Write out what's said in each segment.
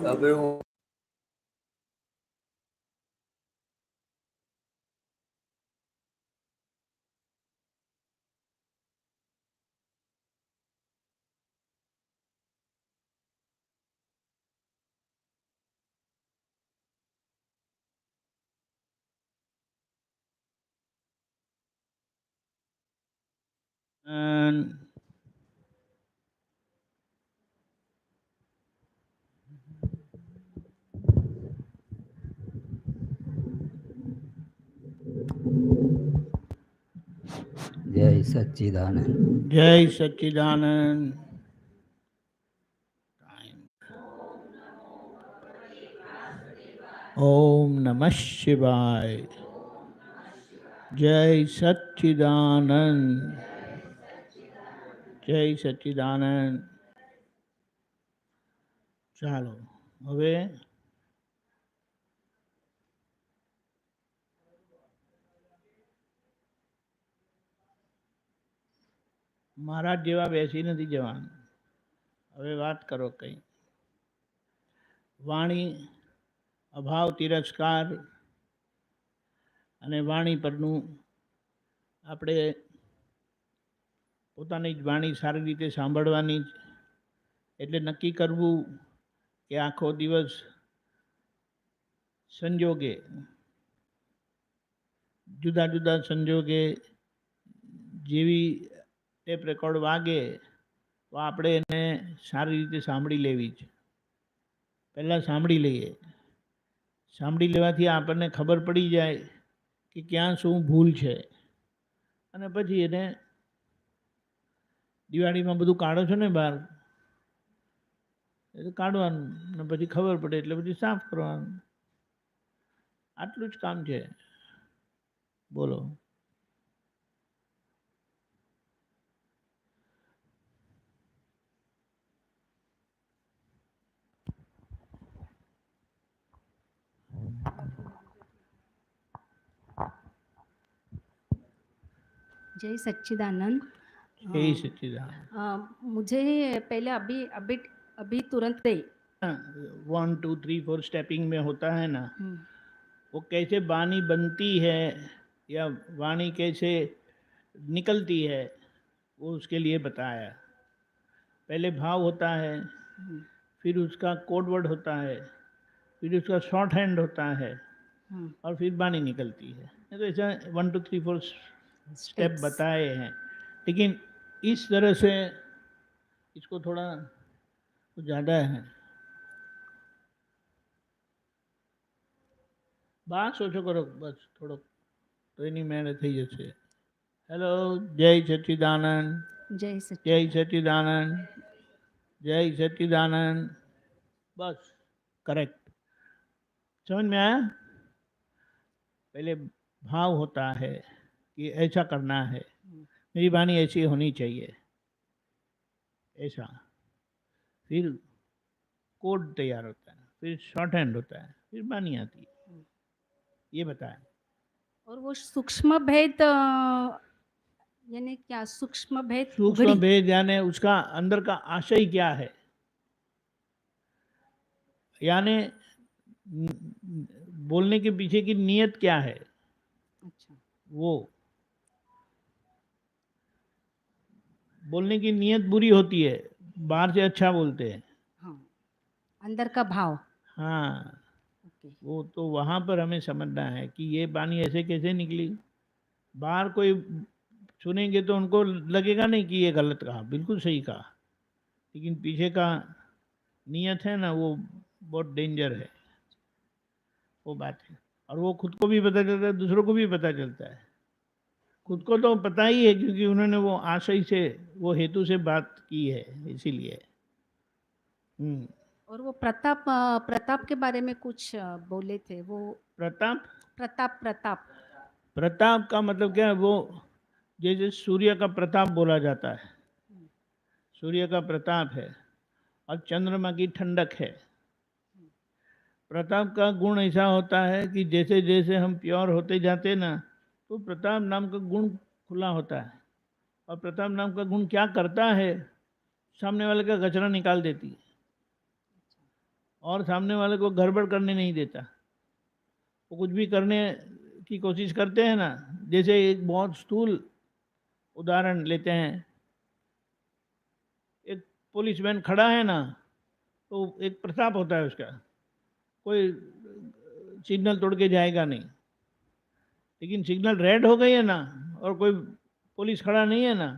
હવે હું જય સચ્ચિદાનંદ. જય સચ્ચિદાનંદ. ઓમ નમઃ શિવાય. જય સચ્ચિદાનંદ. જય સચ્ચિદાનંદ. ચાલો હવે મારા જેવા બેસી નથી જવાનું. હવે વાત કરો કઈ. વાણી અભાવ તિરસ્કાર અને વાણી પરનું આપણે પોતાની જ વાણી સારી રીતે સાંભળવાની જ. એટલે નક્કી કરવું કે આખો દિવસ સંજોગે જુદા જુદા સંજોગે જેવી ટેપ રેકોર્ડ વાગે તો આપણે એને સારી રીતે સાંભળી લેવી છે. પહેલાં સાંભળી લઈએ. સાંભળી લેવાથી આપણને ખબર પડી જાય કે ક્યાં શું ભૂલ છે. અને પછી એને દિવાળીમાં બધું કાઢો છો ને બહાર, એ કાઢવાનું ને પછી ખબર પડે એટલે પછી સાફ કરવાનું. આટલું જ કામ છે. બોલો. जय सच्चिदानंद। जय सच्चिदानंद। मुझे पहले अभी अभी अभी तुरंत दे 1 2 3 4 स्टेपिंग में होता है ना, वो कैसे वाणी बनती है या वाणी कैसे निकलती है वो उसके लिए बताया। पहले भाव होता है, फिर उसका कोड वर्ड होता है, फिर उसका शॉर्ट हैंड होता है और फिर वाणी निकलती है। तो ऐसा 1 2 3 4 स्टेप बताए हैं, लेकिन इस तरह से इसको थोड़ा ज़्यादा है। बात सोचो करो बस थोड़ो तो एनी मेहनत થઈ જશે। हेलो जय सच्चिदानंद। जय जय सच्चिदानंद। सच्चिदानंद। जय सच्चिदानंद। बस करेक्ट। समझ में आया? पहले भाव होता है कि ऐसा करना है, मेरी वाणी ऐसी होनी चाहिए, ऐसा। फिर कोड तैयार होता है, फिर शॉर्ट हैंड होता है, फिर वाणी आती है। ये बताया। और वो सूक्ष्म भेद यानी क्या? सूक्ष्म भेद सूक्ष्म भेद यानी उसका अंदर का आशय क्या है, यानी बोलने के पीछे की नीयत क्या है। अच्छा। वो बोलने की नीयत बुरी होती है, बाहर से अच्छा बोलते हैं। हाँ, अंदर का भाव। हाँ, ओके। वो तो वहाँ पर हमें समझना है कि ये वाणी ऐसे कैसे निकली। बाहर कोई सुनेंगे तो उनको लगेगा नहीं कि ये गलत कहा, बिल्कुल सही कहा, लेकिन पीछे का नीयत है ना, वो बहुत डेंजर है, वो बात है। और वो खुद को भी पता चलता है, दूसरों को भी पता चलता है। खुद को तो पता ही है क्योंकि उन्होंने वो आशय से, वो हेतु से बात की है, इसीलिए। और वो प्रताप प्रताप के बारे में कुछ बोले थे वो। प्रताप प्रताप प्रताप प्रताप का मतलब क्या है? वो जैसे सूर्य का प्रताप बोला जाता है, सूर्य का प्रताप है, और चंद्रमा की ठंडक है। प्रताप का गुण ऐसा होता है कि जैसे जैसे हम प्योर होते जाते ना, तो प्रताप नाम का गुण खुला होता है। और प्रताप नाम का गुण क्या करता है? सामने वाले का कचरा निकाल देती है। और सामने वाले को गड़बड़ करने नहीं देता। वो कुछ भी करने की कोशिश करते हैं ना, जैसे एक बहुत स्थूल उदाहरण लेते हैं, एक पुलिसमैन खड़ा है ना, तो एक प्रताप होता है उसका, कोई सिग्नल तोड़ के जाएगा नहीं। लेकिन सिग्नल रेड हो गई है ना और कोई पुलिस खड़ा नहीं है ना,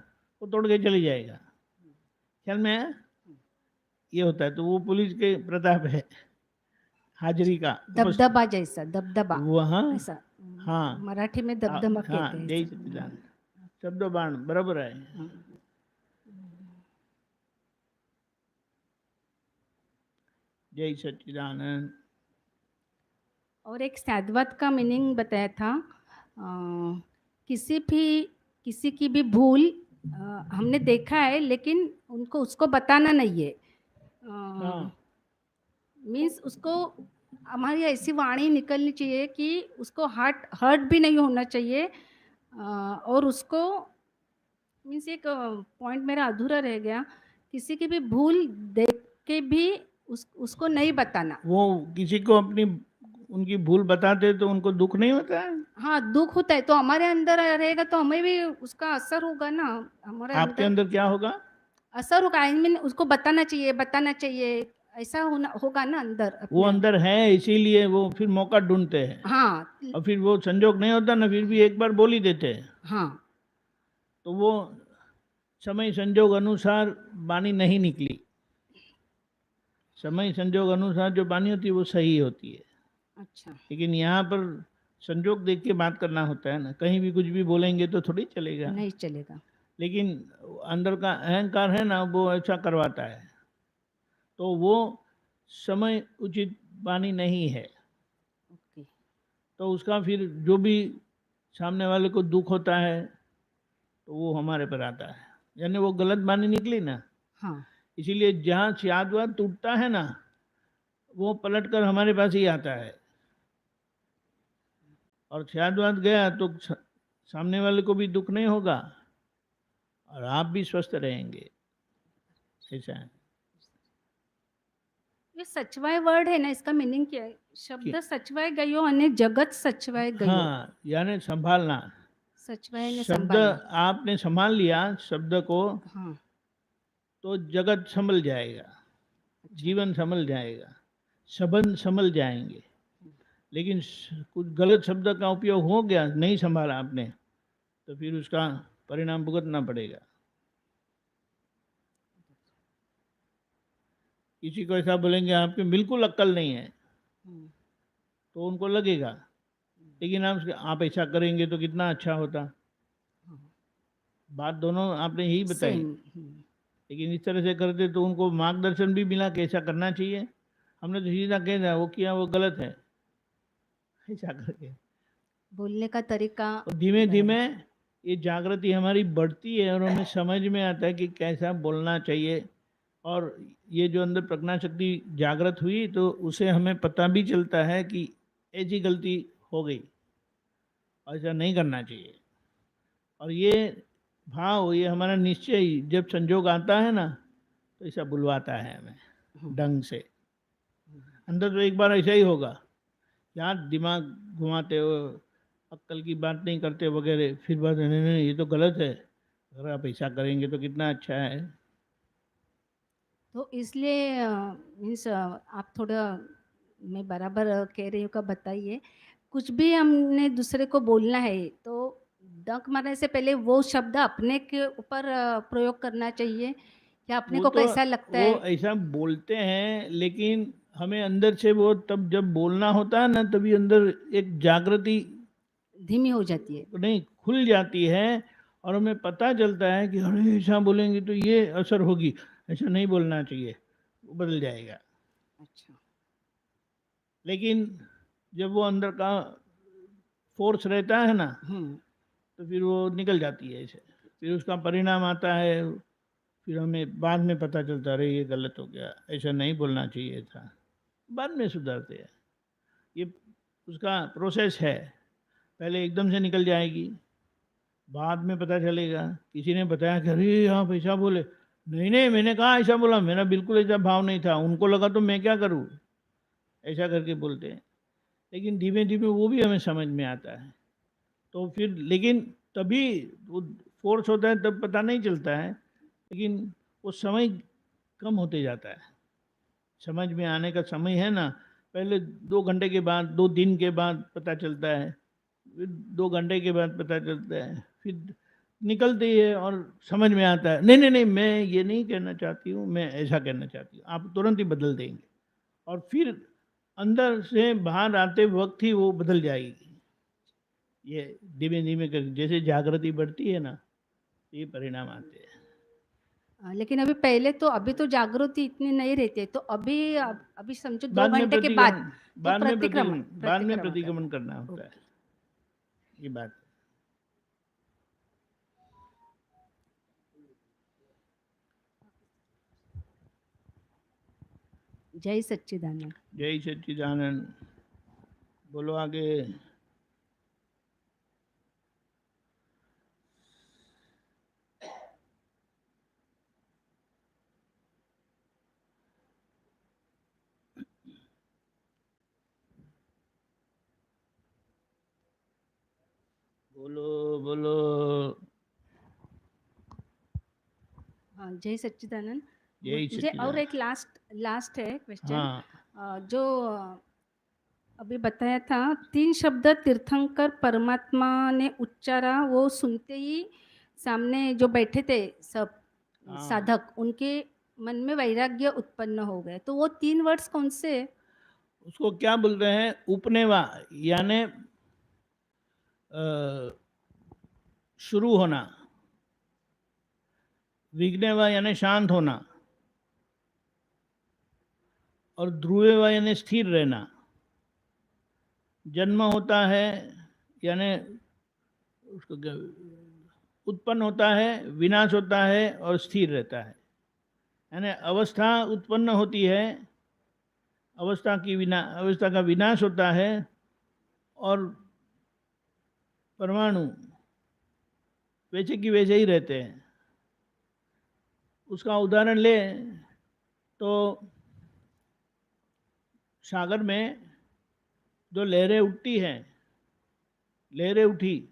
वो तोड़ के चली जाएगा। ख्याल में है? ये होता है। तो वो पुलिस के प्रताप है, हाजिरी का दबदबा जैसा, दबदबा वहाँ। ऐसा। हाँ मराठी में दबदबा हाँ, कहते हैं जय ऐसा। सच्चिदानंद, शब्द बाण बराबर है। जय सच्चिदानंद। और एक साधवत का मीनिंग बताया था, किसी की भी भूल हमने देखा है लेकिन उसको बताना नहीं है। हाँ मीन्स उसको हमारी ऐसी वाणी निकलनी चाहिए कि उसको हर्ट भी नहीं होना चाहिए। और उसको मीन्स एक पॉइंट मेरा अधूरा रह गया, किसी की भी भूल देख के भी उसको नहीं बताना। वो किसी को अपनी उनकी भूल बताते तो उनको दुख नहीं होता है? हाँ, दुख होता है तो हमारे अंदर रहेगा तो हमें भी उसका असर होगा ना, हमारे आपके अंदर क्या होगा? असर होगा। आई मीन उसको बताना चाहिए ऐसा होगा ना अंदर वो अपने। अंदर है, इसीलिए वो फिर मौका ढूंढते हैं। हाँ और फिर वो संजोग नहीं होता ना, फिर भी एक बार बोल ही देते हैं। हाँ, तो वो समय संजोग अनुसार वाणी नहीं निकली। समय संजोग अनुसार जो वाणी होती है वो सही होती है। अच्छा। लेकिन यहाँ पर संजोग देख के बात करना होता है ना, कहीं भी कुछ भी बोलेंगे तो थोड़ी चलेगा। नहीं चलेगा। लेकिन अंदर का अहंकार है ना, वो ऐसा करवाता है, तो वो समय उचित वाणी नहीं है। ओके। तो उसका फिर जो भी सामने वाले को दुख होता है तो वो हमारे पर आता है, यानी वो गलत वाणी निकली ना। हाँ इसीलिए जहाँ स्यादवाद टूटता है ना, वो पलट कर हमारे पास ही आता है। और स्यादवाद गया तो सामने वाले को भी दुख नहीं होगा और आप भी स्वस्थ रहेंगे। ऐसा है। ये सचवाय वर्ड है ना, इसका मीनिंग क्या है? शब्द सचवाय गयो અને जगत सचवाय गयो। हाँ, यानी संभालना। सचवाय ने शब्द संभालना। आपने संभाल लिया शब्द को, हाँ। तो जगत संभल जाएगा, जीवन संभल जाएगा, संबंध संभल जाएंगे। लेकिन कुछ गलत शब्द का उपयोग हो गया, नहीं संभाला आपने, तो फिर उसका परिणाम भुगतना पड़ेगा। किसी को ऐसा बोलेंगे आपके बिल्कुल अक्ल नहीं है, तो उनको लगेगा। लेकिन आप ऐसा करेंगे तो कितना अच्छा होता। बात दोनों आपने यही बताई। लेकिन इस तरह से करते तो उनको मार्गदर्शन भी मिला कि ऐसा करना चाहिए। हमने तो सीधा कह दिया वो किया वो गलत है, ऐसा करके बोलने का तरीका। तो धीमे धीमे ये जागृति हमारी बढ़ती है और हमें समझ में आता है कि कैसा बोलना चाहिए। और ये जो अंदर प्रज्ञा शक्ति जागृत हुई तो उसे हमें पता भी चलता है कि ऐसी गलती हो गई, ऐसा नहीं करना चाहिए। और ये भाव, ये हमारा निश्चय जब संजोग आता है ना, तो ऐसा बुलवाता है हमें ढंग से। अंदर तो एक बार ऐसा ही होगा, यार दिमाग घुमाते हो, अक्ल की बात नहीं करते वगैरह, फिर बात नहीं नहीं ये तो गलत है, अगर आप ऐसा करेंगे तो कितना अच्छा है। तो इसलिए मीन्स आप थोड़ा, मैं बराबर कह रही हूँ का बताइए, कुछ भी हमने दूसरे को बोलना है तो डंक मारने से पहले वो शब्द अपने के ऊपर प्रयोग करना चाहिए कि अपने वो को तो कैसा लगता वो है। ऐसा बोलते हैं, लेकिन हमें अंदर से वो तब जब बोलना होता है ना, तभी अंदर एक जागृति धीमी हो जाती है। नहीं खुल जाती है और हमें पता चलता है कि अरे ऐसा बोलेंगे तो ये असर होगी, ऐसा नहीं बोलना चाहिए, वो बदल जाएगा। अच्छा। लेकिन जब वो अंदर का फोर्स रहता है ना, तो फिर वो निकल जाती है ऐसे, फिर उसका परिणाम आता है, फिर हमें बाद में पता चलता है अरे ये गलत हो गया, ऐसा नहीं बोलना चाहिए था। बाद में सुधरते हैं। ये उसका प्रोसेस है, पहले एकदम से निकल जाएगी, बाद में पता चलेगा। किसी ने बताया कि अरे आप ऐसा बोले, नहीं नहीं मैंने कहा ऐसा बोला, मेरा बिल्कुल ऐसा भाव नहीं था, उनको लगा तो मैं क्या करूँ। ऐसा करके बोलते हैं। लेकिन धीमे धीमे वो भी हमें समझ में आता है। तो फिर लेकिन तभी वो फोर्स होता है तब पता नहीं चलता है, लेकिन वो समय कम होते जाता है। समझ में आने का समय है ना, पहले 2 घंटे के बाद, 2 दिन के बाद पता चलता है, फिर 2 घंटे के बाद पता चलता है, फिर निकलती है और समझ में आता है, नहीं नहीं नहीं मैं ये नहीं कहना चाहती हूँ, मैं ऐसा कहना चाहती हूँ। आप तुरंत ही बदल देंगे और फिर अंदर से बाहर आते वक्त ही वो बदल जाएगी। ये धीमे धीमे कर जैसे जागृति बढ़ती है ना, ये परिणाम आते हैं। लेकिन अभी पहले तो अभी तो जागृति इतनी नहीं रहती है, तो अभी समझो 2 बाद में घंटे के प्रतिगमन, बाद तो प्रतिक्रमण बाद में प्रतिक्रमण प्रतिगमन करना। करना होता है, ये बात। जय सच्चिदानंद। जय सच्चिदानंद। बोलो आगे। बोलो बोलो। हाँ, जय सच्चिदानंद। जय मुझे और सच्चिदानंद। एक लास्ट है क्वेश्चन। हाँ जो अभी बताया था 3 शब्द तीर्थंकर परमात्मा ने उच्चारा, वो सुनते ही सामने जो बैठे थे सब हाँ, साधक, उनके मन में वैराग्य उत्पन्न हो गए। तो वो 3 वर्ड्स कौन से है? उसको क्या बोलते हैं? उपनेवा, यानी शुरू होना। विघ्नेवा यानी शांत होना, और ध्रुवेवा यानी स्थिर रहना। जन्म होता है यानी उसको उत्पन्न होता है, विनाश होता है और स्थिर रहता है। यानी अवस्था उत्पन्न होती है, अवस्था का विनाश होता है, और परमाणु वैसे की वैसे ही रहते हैं। उसका उदाहरण ले तो सागर में जो लहरें उठती हैं, लहरें उठी,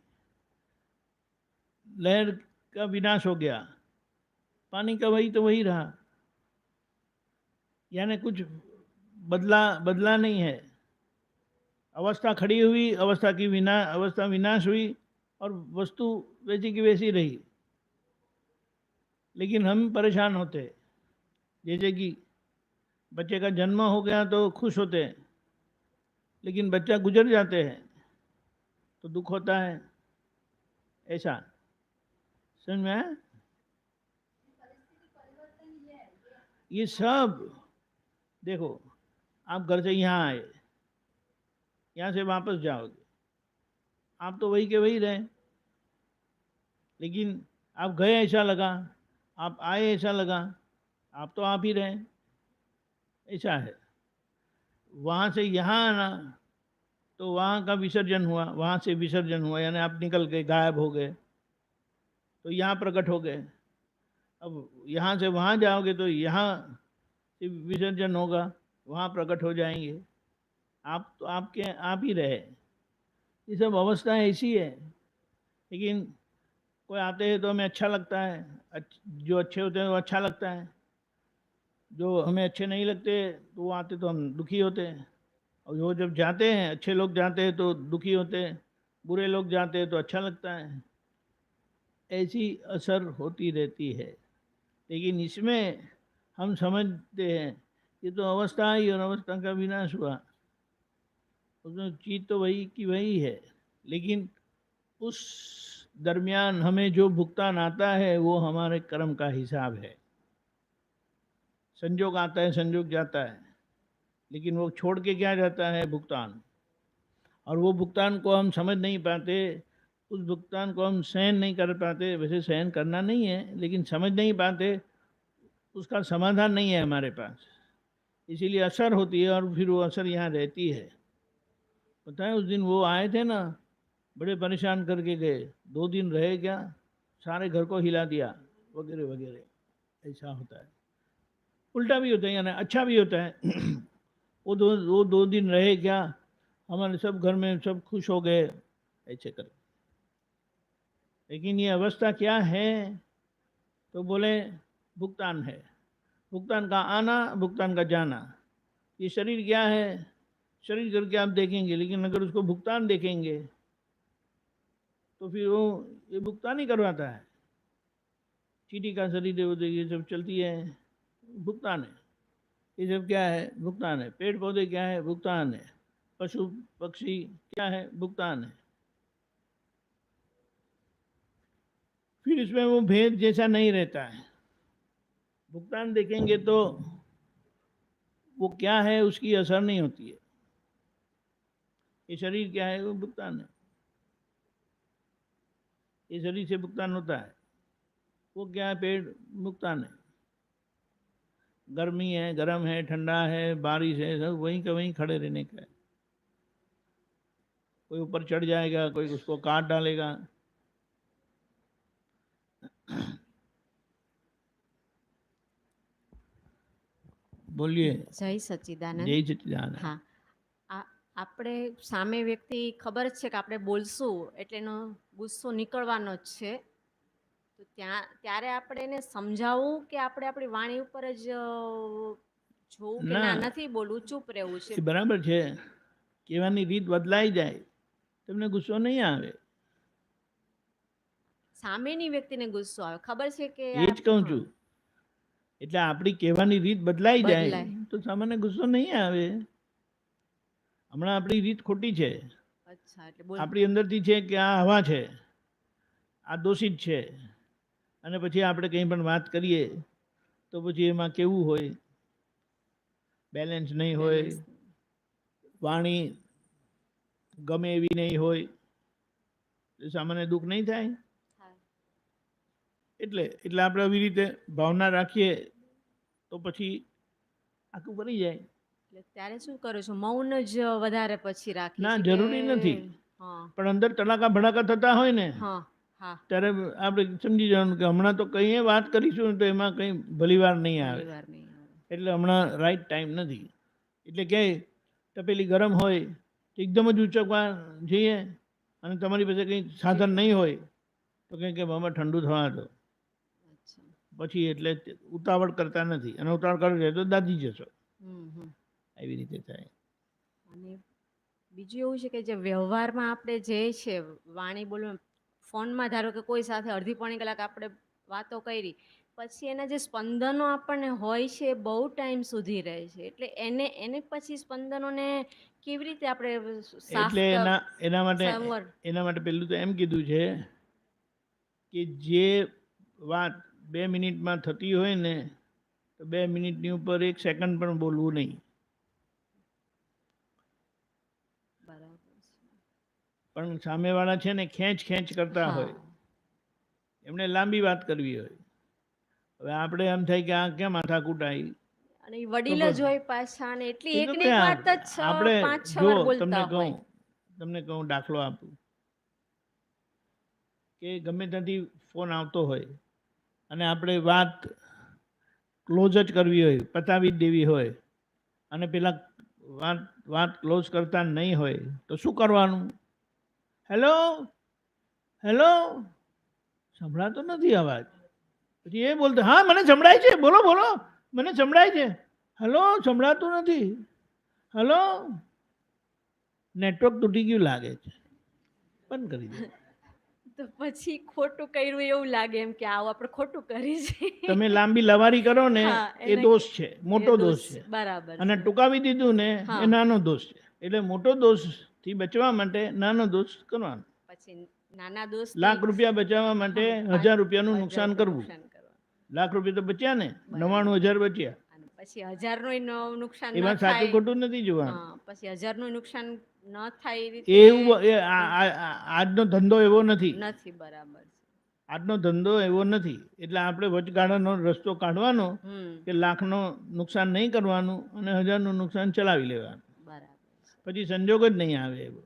लहर का विनाश हो गया, पानी का वही तो वही रहा, यानी कुछ बदला नहीं है। अवस्था खड़ी हुई, अवस्था विनाश हुई, और वस्तु वैसी की वैसी रही। लेकिन हम परेशान होते, जैसे कि बच्चे का जन्म हो गया तो खुश होते हैं, लेकिन बच्चा गुजर जाते हैं तो दुख होता है। ऐसा समझ में आया? ये सब देखो, आप घर से यहाँ आए, यहाँ से वापस जाओगे, आप तो वही के वही रहे, लेकिन आप गए ऐसा लगा, आप आए ऐसा लगा, आप तो आप ही रहे। ऐसा है। वहाँ से यहाँ आना तो वहाँ का विसर्जन हुआ, वहाँ से विसर्जन हुआ, यानी आप निकल गए, गायब हो गए, तो यहाँ प्रकट हो गए। अब यहाँ से वहाँ जाओगे तो यहाँ से विसर्जन होगा, वहाँ प्रकट हो जाएंगे। आप तो आप ही रहे। ये सब अवस्था ऐसी है। लेकिन कोई आते हैं तो हमें अच्छा लगता है, जो अच्छे होते हैं वो अच्छा लगता है, जो हमें अच्छे नहीं लगते तो वो आते तो हम दुखी होते हैं। और वो जब जाते हैं, अच्छे लोग जाते हैं तो दुखी होते हैं, बुरे लोग जाते हैं तो अच्छा लगता है। ऐसी असर होती रहती है। लेकिन इसमें हम समझते हैं ये तो अवस्था आई और अवस्था का विनाश हुआ, उसमें चीज़ तो वही की वही है। लेकिन उस दरमियान हमें जो भुगतान आता है वो हमारे कर्म का हिसाब है। संजोग आता है, संजोग जाता है, लेकिन वो छोड़ के क्या जाता है? भुगतान। और वो भुगतान को हम समझ नहीं पाते, उस भुगतान को हम सहन नहीं कर पाते। वैसे सहन करना नहीं है, लेकिन समझ नहीं पाते, उसका समाधान नहीं है हमारे पास। इसीलिए असर होती है, और फिर वो असर यहाँ रहती है। पता है उस दिन वो आए थे ना, बड़े परेशान करके गए, 2 दिन रहे क्या, सारे घर को हिला दिया वगैरह वगैरह। ऐसा होता है। उल्टा भी होता है, यानी अच्छा भी होता है। वो 2 दिन रहे क्या, हमारे सब घर में सब खुश हो गए, ऐसे कर। लेकिन ये अवस्था क्या है, तो बोले भुगतान है, भुगतान का आना, भुगतान का जाना। ये शरीर क्या है, शरीर करके आप देखेंगे, लेकिन अगर उसको भुगतान देखेंगे तो फिर वो ये भुगतान ही करवाता है। चीटी का शरीर है, वो ये सब चलती है, भुगतान है। ये सब क्या है, भुगतान है। पेड़ पौधे क्या है, भुगतान है। पशु पक्षी क्या है, भुगतान है। फिर इसमें वो भेद जैसा नहीं रहता है। भुगतान देखेंगे तो वो क्या है उसकी असर नहीं होती है। ये शरीर क्या है, वो भुगतान है। ये शरीर से भुगतान होता है। वो क्या है, पेड़ भुगतान है। गर्मी है, गर्म है, ठंडा है, बारिश है, सब वहीं का वहीं खड़े रहने का है। कोई ऊपर चढ़ जाएगा, कोई उसको काट डालेगा। બોલીએ જય સચ્ચિદાનંદ. જય સચ્ચિદાનંદ. હા, આપણે સામે વ્યક્તિ ખબર જ છે કે આપણે બોલશું એટલે એનો ગુસ્સો નીકળવાનો જ છે, તો ત્યારે આપણે એને સમજાવવું કે આપણે આપણી વાણી ઉપર જ જોવું કે ના નથી બોલવું, ચૂપ રહેવું છે? એ બરાબર છે. કહેવાની રીત બદલાઈ જાય, તમને ગુસ્સો નહીં આવે. સામેની વ્યક્તિને ગુસ્સો આવે, ખબર છે કે એ જ કહું છું. એટલે આપણી કહેવાની રીત બદલાઈ જાય બદલાય. તો સામાન્ય ગુસ્સો નહીં આવે. હમણાં આપણી રીત ખોટી છે. અચ્છા, એટલે બોલ. આપણી અંદરથી છે કે આ હવા છે, આ દોષિત છે, અને પછી આપણે કંઈ પણ વાત કરીએ તો પછી એમાં કેવું હોય, બેલેન્સ નહીં હોય, વાણી ગમે એવી નહીં હોય, તો સામાન્ય દુઃખ નહીં થાય. એટલે આપણે આવી રીતે ભાવના રાખીએ તો પછી આખું કરી જાય. એટલે ત્યારે શું કરો છો, મૌન જ વધારે પછી રાખી? ના, જરૂરી નથી. હા, પણ અંદર તડાકા ભડાકા થતા હોય ને, હા, હા, ત્યારે આપણે સમજી જવાનું કે હમણાં તો કંઈ વાત કરીશું તો એમાં કંઈ ભલીવાર નહીં આવે, પરિવાર નહીં આવે. એટલે હમણાં રાઈટ ટાઈમ નથી. એટલે કે તપેલી ગરમ હોય તો એકદમ જ ઉચકવા જઈએ, અને તમારી પાસે કંઈ સાધન નહીં હોય તો કંઈ કે મામા ઠંડુ થવા દો. અચ્છા. પછી એટલે ઉતાવળ કરતા નથી, અને ઉતાવળ કરે તો દાજી જશો. એવી રીતે થાય. અને બીજું એવું છે કે જે વ્યવહારમાં આપણે જે છે વાણી બોલવા, ફોનમાં ધારો કે કોઈ સાથે અડધી પોણી કલાક આપણે વાતો કરી, પછી એના જે સ્પંદનો આપણને હોય છે એ બહુ ટાઈમ સુધી રહે છે, એટલે એને પછી સ્પંદનોને કેવી રીતે આપણે સાફ એટલે એના સંવર? માટે પેલું તો એમ કીધું છે કે જે વાત 2 મિનિટમાં થતી હોય ને, તો 2 મિનિટની ઉપર 1 સેકન્ડ પણ બોલવું નહીં. બરાબર છે. પણ સામેવાળા છે ને ખેંચ કરતા હોય, એમને લાંબી વાત કરવી હોય. હવે આપણે એમ થાય કે આ કેમ માથાકૂટ આવી, અને ઈ વડીલ જ હોય પાછા, અને એટલી એ તો એકની એક ક્યાં વાત જ આપણે 5-6 જો વાર બોલતા હોય. તમને કહું દાખલો આપું કે ગમે ત્યાંથી ફોન આવતો હોય અને આપણે વાત ક્લોઝ જ કરવી હોય, પતાવી જ દેવી હોય, અને પેલા વાત ક્લોઝ કરતા નહીં હોય તો શું કરવાનું? હેલો હેલો, સંભળાતો નથી અવાજ. પછી એ બોલતો, હા મને સંભળાય છે, બોલો બોલો, મને સંભળાય છે. હલો, સંભળાતું નથી. હલો, નેટવર્ક તૂટી ગયું લાગે છે, બંધ કરી દે. તો પછી ખોટું કર્યું એવું લાગે, એમ કે આવું આપણે ખોટું કરી છે. તમે લાંબી લવારી કરો ને, હા, એ દોષ છે, મોટો એ દોષ છે. બરાબર અને છે. ટૂંકાવી દીધું ને, હા. એ નાનો દોષ છે. એટલે મોટો દોષથી બચવા માટે નાનો દોષ કરવાનો. પછી નાના દોસ્ત લાખ રૂપિયા બચાવવા માટે 1000 રૂપિયાનું નુકસાન કરવું. લાખ રૂપિયા તો બચ્યા ને, 99,000 બચ્યા. અને પછી 1000 નું નુકસાન ન એમાં સાચું થાય. ખોટું નથી જોવાનું. હા, પછી 1000 નું નુકસાન ન થાય એ રીતે એવું આજનો ધંધો એવો નથી. નથી. બરાબર છે. આજનો ધંધો એવો નથી. એટલે આપણે વચગાળાનો રસ્તો કાઢવાનો કે લાખનો નુકસાન નહીં કરવાનું અને 1000નું નુકસાન ચલાવી લેવાનું. બરાબર છે. પછી સંજોગ જ નહીં આવે એવો.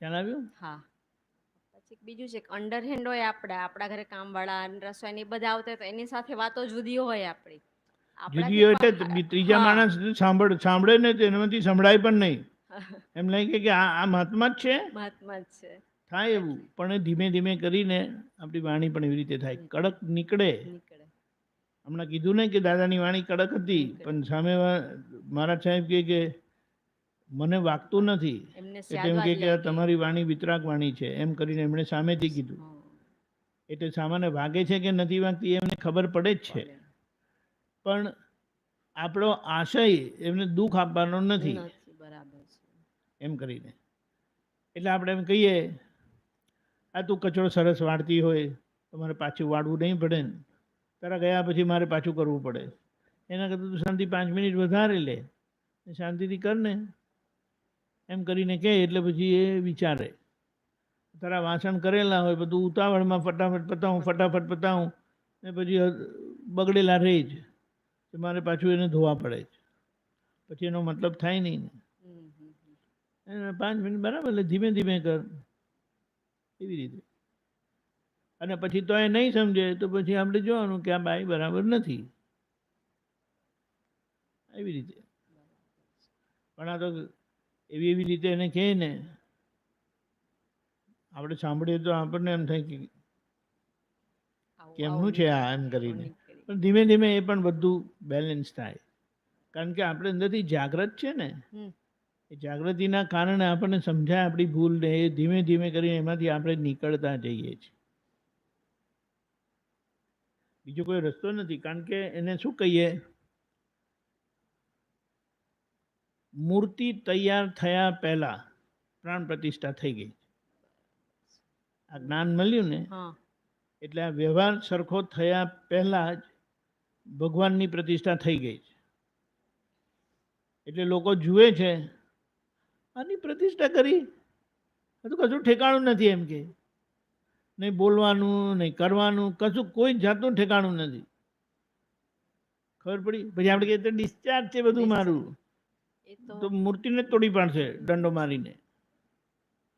ખ્યાલ આવ્યો? હા. પછી બીજું છે કે અંડર હેન્ડ હોય, આપણા ઘરે કામવાળા, રસોઈની બધા આવતા હોય તો એની સાથે વાતો જુદી હોય આપણી, જુદી હોય એટલે ત્રીજા હા. માણસ સાંભળે ને તો એનામાંથી સંભળાય પણ નહીં. એમ લાગે કે આ મહાત્મા જ છે, મહાત્મા જ છે. થાય એવું. પણ ધીમે ધીમે કરીને આપણી વાણી પણ એવી રીતે થાય, કડક નીકળે. નીકળે. હમણાં કીધું ને કે દાદાની વાણી કડક હતી, પણ સામે મહારાજ સાહેબ કહે કે મને વાગતું નથી, એમને એટલે સ્યાદ એમ વાત કે આ લાગી. તમારી વાણી વિતરાગ વાણી છે, એમ કરીને એમણે સામેથી કીધું. હા. એટલે સામાન્ય વાગે છે કે નથી વાગતી એમને ખબર પડે જ છે, પડે. પણ આપણો આશય એમને દુઃખ આપવાનો નથી, નથી, બરાબર છે. એમ કરીને. એટલે આપણે એમ કહીએ, આ તું કચરો સરસ વાળતી હોય તો મારે પાછું વાળવું નહીં પડે ને, તારા ગયા પછી મારે પાછું કરવું પડે, એના કરતાં તું શાંતિ 5 મિનિટ વધારે લે, શાંતિથી કર ને, એમ કરીને કહે. એટલે પછી એ વિચારે. તારા વાસણ કરેલા હોય, બધું ઉતાવળમાં ફટાફટ પતાવું ને પછી બગડેલા રહે જ, તો મારે પાછું એને ધોવા પડે જ, પછી એનો મતલબ થાય નહીં ને. હમ, હમ, હમ. એને 5 મિનિટ બરાબર, એટલે ધીમે ધીમે કર, એવી રીતે. અને પછી તો એ નહીં સમજે તો પછી આપણે જોવાનું કે આ બાઈ બરાબર નથી, એવી રીતે. પણ આ તો એવી એવી રીતે એને કહે ને, આપણે સાંભળીએ તો આપણને એમ થાય કે આવું કેમનું છે આ, એમ કરીને. નીકળી. પણ ધીમે ધીમે એ પણ બધું બેલેન્સ થાય, કારણ કે આપણે અંદરથી જાગૃત છે ને, હમ. એ જાગૃતિના કારણે આપણને સમજાય આપણી ભૂલ ને, એ ધીમે ધીમે કરીને એમાંથી આપણે નીકળતા જઈએ છીએ. બીજો કોઈ રસ્તો નથી, કારણ કે એને શું કહીએ, મૂર્તિ તૈયાર થયા પહેલા પ્રાણ પ્રતિષ્ઠા થઈ ગઈ. આ જ્ઞાન મળ્યું ને, હા. એટલે આ વ્યવહાર સરખો થયા પહેલા જ ભગવાનની પ્રતિષ્ઠા થઈ ગઈ છે. એટલે લોકો જુએ છે, આની પ્રતિષ્ઠા કરી, આ તો કશું ઠેકાણું નથી, એમ કે નહીં બોલવાનું, નહીં કરવાનું, કશું કોઈ જાતનું ઠેકાણું નથી. ખબર પડી? પછી આપણે કહીએ તો ડિસ્ચાર્જ છે બધું મારું, એ તો મૂર્તિને જ તોડી પાડશે દંડો મારીને.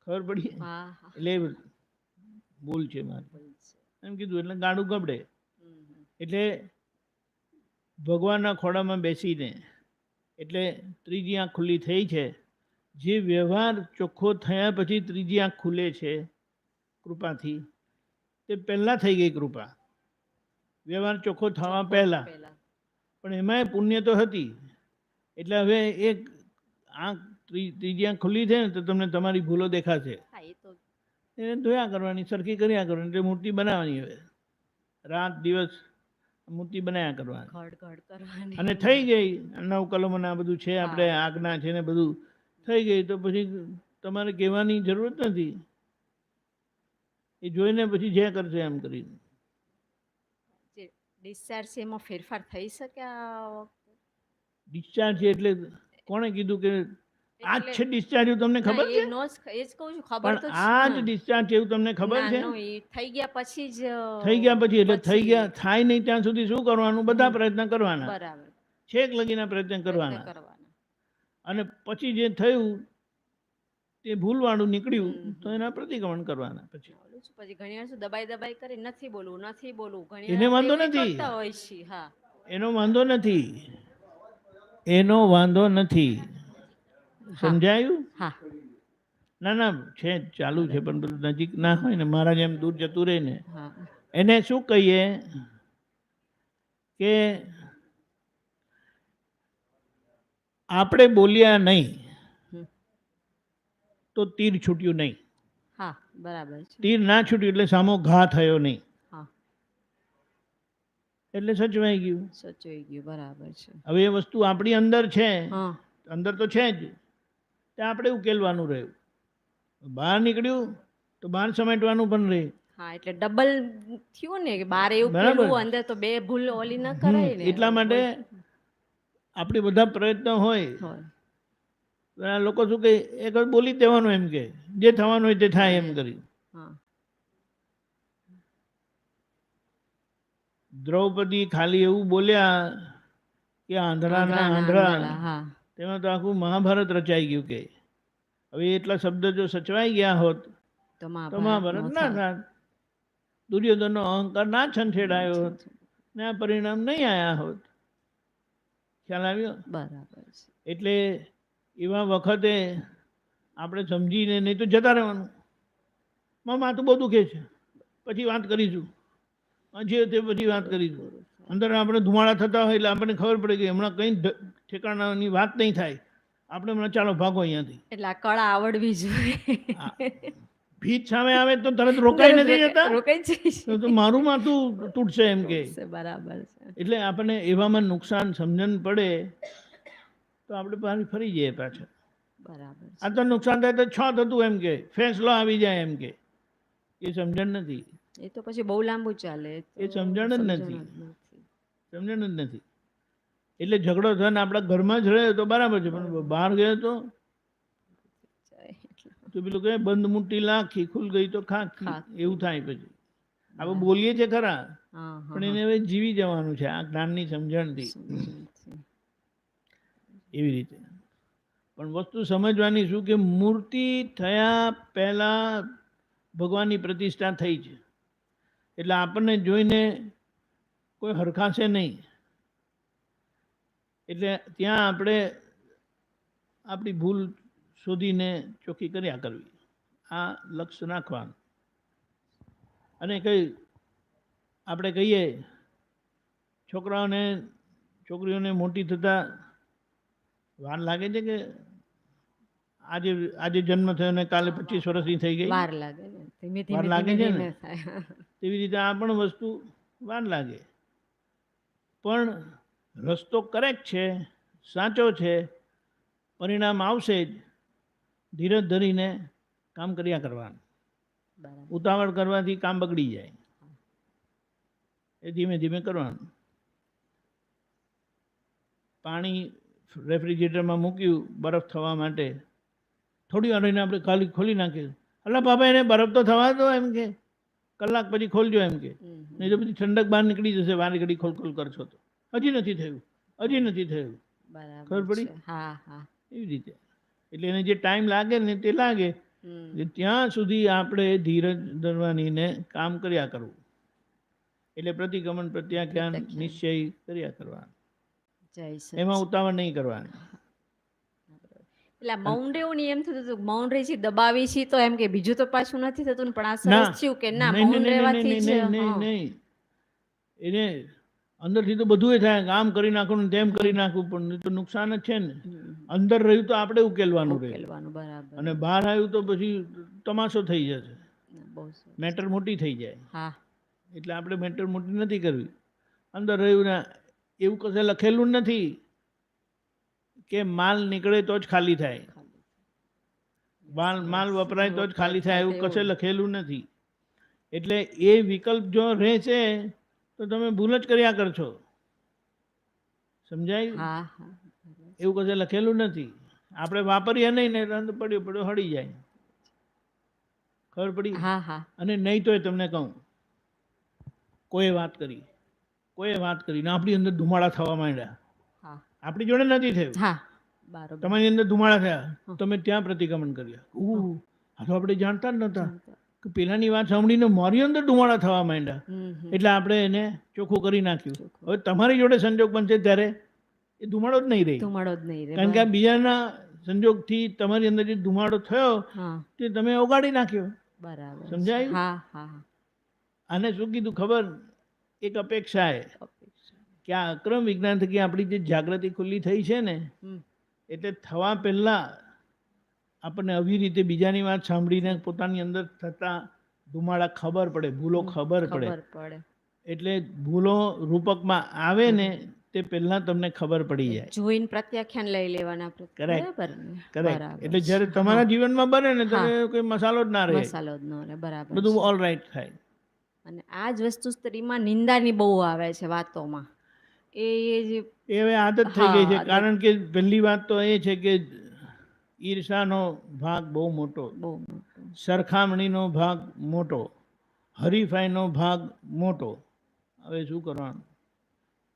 ખબર પડી? હા, હા. એટલે ભૂલ છે મારી, બરાબર છે. એમ કીધું. એટલે ગાડું ગબડે. હમ, હમ. એટલે ભગવાનના ખોળામાં બેસીને, એટલે ત્રીજી આંખ ખુલ્લી થઈ છે. જે વ્યવહાર ચોખ્ખો થયા પછી ત્રીજી આંખ ખુલે છે કૃપાથી, તે પહેલાં થઈ ગઈ કૃપા, વ્યવહાર ચોખ્ખો થવા પહેલાં. પહેલા. પણ એમાંય પુણ્ય તો હતી. એટલે હવે એક આંખ ત્રીજી આંખ ખુલ્લી છે ને, તો તમને તમારી ભૂલો દેખાશે, હા, એ તો એને ધોયા કરવાની, સરખી કર્યા કરવાની, એટલે મૂર્તિ બનાવવાની. હવે રાત દિવસ મૂર્તિ બનાવ્યા કરવાની, ઘડ કરવાની. અને થઈ ગઈ. 9 કલમોને આ બધું છે, આપણે હા. આજ્ઞા છે ને બધું થઈ ગઈ, તો પછી તમારે કહેવાની જરૂરત નથી. એ જોઈને પછી જે કરશે એમ કરીને. જે ડિસ્ચાર્જ છે એમાં ફેરફાર થઈ શકે આ વખતે? ડિસ્ચાર્જ છે એટલે કોણે કીધું કે આ જ છે ડિસ્ચાર્જ? એવું તમને ખબર ના, છે? એ જ કહું છું, ખબર પણ તો આ છે. જ ડિસ્ચાર્જ છે એવું તમને ખબર ના, છે? નો, એ થઈ ગયા પછી જ થઈ ગયા પછી, એટલે થઈ પછી. ગયા, થાય નહીં ત્યાં સુધી શું કરવાનું? બધા પ્રયત્ન કરવાના, બરાબર. છેક લગીના પ્રયત્ન પ્રયત્ન કરવાના. કરવાના. અને પછી જે થયું તે ભૂલવાળું નીકળ્યું, હમ, તો એના પ્રતિક્રમણ કરવાના. પછી બોલું છું, પછી ઘણી વાર શું દબાઈ કરી નથી બોલવું, ઘણી એને વાર વાંધો આપણે એવું નથી, કરતા હોય છીએ. હા. એનો વાંધો નથી, એનો વાંધો નથી. હા. સમજાયું? હા. ના ના, છે જ, ચાલુ છે, પણ બધું નજીક ના હોય ને, મારા જેમ દૂર જતું રહે ને. હા. એને શું કહીએ કે આપણે બોલ્યા નહીં હમ. તો તીર છૂટ્યું નહીં. હા, બરાબર છે. તીર ના છૂટ્યું એટલે સામો ઘા થયો નહીં, હા, એટલે સચવાઈ ગયું. સચવાઈ ગયું, બરાબર છે. હવે એ વસ્તુ આપણી અંદર છે, હા. અંદર તો છે જ, તે આપણે ઉકેલવાનું રહ્યું. બહાર નીકળ્યું તો બહાર સમેટવાનું પણ રહે. હા, એટલે ડબલ થયું ને, કે બાર એવું બરાબર. પેલું, અંદર તો બે ભૂલ ઓલી ન કરાય ને. એટલા માટે આપણે બધા પ્રયત્ન હોય. આ લોકો શું કહે, એક વાર બોલી જ દેવાનું, એમ કે જે થવાનું હોય તે થાય, એમ કરી. હા. દ્રૌપદી ખાલી એવું બોલ્યા કે આંધળાના આંધળા, હા. તેમાં તો આખું મહાભારત રચાઈ ગયું. કે હવે એટલા શબ્દ જો સચવાઈ ગયા હોત તો તો મહાભારત ના થાત. દુર્યોધનનો અહંકાર ના છંછેડાયો હોત ને આ પરિણામ નહીં આવ્યા હોત. ખ્યાલ આવ્યો? બરાબર છે. એટલે એવા વખતે આપણે સમજીને, નહીં તો જતા રહેવાનું. માથું બહુ દુખે છે, પછી વાત કરીશું, જે તે પછી વાત કરીશું. અંદર આપણે ધુમાડા થતા હોય એટલે આપણને ખબર પડે કે હમણાં કંઈ ઠેકાણાની વાત નહીં થાય. આપણે હમણાં ચાલો ભાગો અહીંયાથી. એટલે આ કળા આવડવી જોઈએ. આ ભીત સામે આવે તો તરત રોકાઈ નથી જતા. રોકાઈ જઈશ. તો મારું માથું તૂટશે એમ કે. બરાબર છે. એટલે આપણને એવામાં નુકસાન સમજણ પડે તો આપણે પાછી ફરી જઈએ પાછળ. બરાબર છે. આ તો નુકસાન થાય તો છ થતું એમ કે, ફેંસલો આવી જાય એમ કે. એ સમજણ નથી, એ તો પછી બહુ લાંબુ ચાલે. એ સમજણ જ નથી. સમજણ જ નથી. એટલે ઝઘડો થાય ને આપણા ઘરમાં જ રહે તો બરાબર છે, પણ બહાર ગયો તો પેલું કહે બંધ મુઠ્ઠી લાખી, ખુલ ગઈ તો ખાખી, એવું થાય. પછી આપણે બોલીએ છીએ ખરા, પણ એને હવે જીવી જવાનું છે આ જ્ઞાનની સમજણથી. એવી રીતે પણ વસ્તુ સમજવાની શું કે મૂર્તિ થયા પહેલા ભગવાનની પ્રતિષ્ઠા થઈ છે, એટલે આપણને જોઈને કોઈ હરખાશે નહીં. એટલે ત્યાં આપણે આપણી ભૂલ શોધીને ચોખ્ખી કર્યા કરવી, આ લક્ષ્ય રાખવાનું. અને કંઈ આપણે કહીએ છોકરાઓને છોકરીઓને મોટી થતાં વાર લાગે છે કે આજે જન્મ થયો ને કાલે 25 વર્ષની થઈ ગઈ, વાર લાગે ને, ધીમે વાર ધીમે લાગે છે ધીમે ને. થાય. તેવી રીતે આ પણ વસ્તુ વાર લાગે, પણ રસ્તો કરેક્ટ છે, સાચો છે, પરિણામ આવશે જ. ધીરજ ધરીને કામ કર્યા કરવાનું. બરાબર. ઉતાવળ કરવાથી કામ બગડી જાય, એ ધીમે ધીમે કરવાનું. પાણી રેફ્રિજરેટરમાં મૂક્યું બરફ થવા માટે, થોડી વાર રહીને આપણે ખાલી ખોલી નાખીએ, અલા બાબા એને બરફ તો થવા દો એમ કે, કલાક પછી ખોલજો એમ કે, નહીં તો પછી ઠંડક બહાર નીકળી જશે. વારી ઘડી ખોલ ખોલ કરશો તો હજી નથી થયું, હજી નથી થયું. ખબર પડી? હા હા. એવી રીતે. એટલે એને જે ટાઈમ લાગે ને તે લાગે, ત્યાં સુધી આપણે ધીરજ ધરવાની ને કામ કર્યા કરવું. એટલે પ્રતિક્રમણ પ્રત્યાખ્યાન નિશ્ચય કર્યા કરવાનું, એમાં ઉતાવળ નહીં કરવાની. એટલે મૌન રહેવું નહીં એમ થતું હતું, મૌન રહી છે દબાવી છે તો એમ કે બીજું તો પાછું નથી થતું ને, પણ આ સરસ થયું કે ના મૌન રહેવાથી જ. નહીં, એને અંદરથી તો બધું થાય, આમ કરી નાખવું ને તેમ કરી નાખવું, પણ તો નુકસાન જ છે ને. અંદર રહ્યું તો આપણે ઉકેલવાનું રહે, બરાબર. અને બહાર આવ્યું તો પછી તમાશો થઈ જશે, મેટર મોટી થઈ જાય. હા. એટલે આપણે મેટર મોટી નથી કરવી. અંદર રહ્યું ને એવું કશે લખેલું નથી કે માલ નીકળે તો જ ખાલી થાય, માલ વપરાય તો જ ખાલી થાય, એવું કશે લખેલું નથી. એટલે એ વિકલ્પ જો રહે છે તો તમે ભૂલ જ કર્યા કરશો. સમજાય? એવું કશે લખેલું નથી. આપણે વાપરીએ નહીં ને રંગ પડ્યો પડ્યો હળી જાય. ખબર પડી? અને નહીં તો તમને કહું, કોઈએ વાત કરી ને આપણી અંદર ધુમાડા થવા માંડ્યા, આપણી જોડે નથી થયું, તમારી અંદર ધુમાડા થયા, તમે ત્યાં પ્રતિક્રમણ કર્યા. આ તો આપણે જાણતા જ નહોતા કે પેલાની વાત સાંભળીને મારી અંદર ધુમાડા થવા માંડ્યા, એટલે આપણે એને ચોખ્ખું કરી નાખ્યું. હવે તમારી જોડે સંજોગ બનશે ત્યારે એ ધુમાડો જ નહીં રહે, કારણ કે બીજાના સંજોગથી તમારી અંદર જે ધુમાડો થયો તે તમે ઓગાળી નાખ્યો. સમજાયું? આને શું કીધું ખબર? એક અપેક્ષા કે આ અક્રમ વિજ્ઞાન થકી આપણી જે જાગૃતિ ખુલ્લી થઈ છે ને, એટલે થવા પહેલા આપણને આવી રીતે બીજાની વાત સાંભળીને પોતાની અંદર થતા ધુમાડા ખબર પડે, ભૂલો ખબર પડે. એટલે ભૂલો રૂપકમાં આવે ને તે પહેલા તમને ખબર પડી જાય, જોઈને પ્રત્યાખ્યાન લઈ લેવાના. કરેક્ટ. એટલે જ્યારે તમારા જીવનમાં બને ને ત્યારે કોઈ મસાલો જ ના રહે, બરાબર, બધું ઓલ રાઈટ થાય. અને આ જ વસ્તુ સ્ત્રીમાં નિંદાની બહુ આવે છે વાતોમાં. એ હવે આદત થઈ ગઈ છે, કારણ કે પહેલી વાત તો એ છે કે ઈર્ષાનો ભાગ બહુ મોટો, સરખામણીનો ભાગ મોટો, હરીફાઈનો ભાગ મોટો. હવે શું કરવાનું?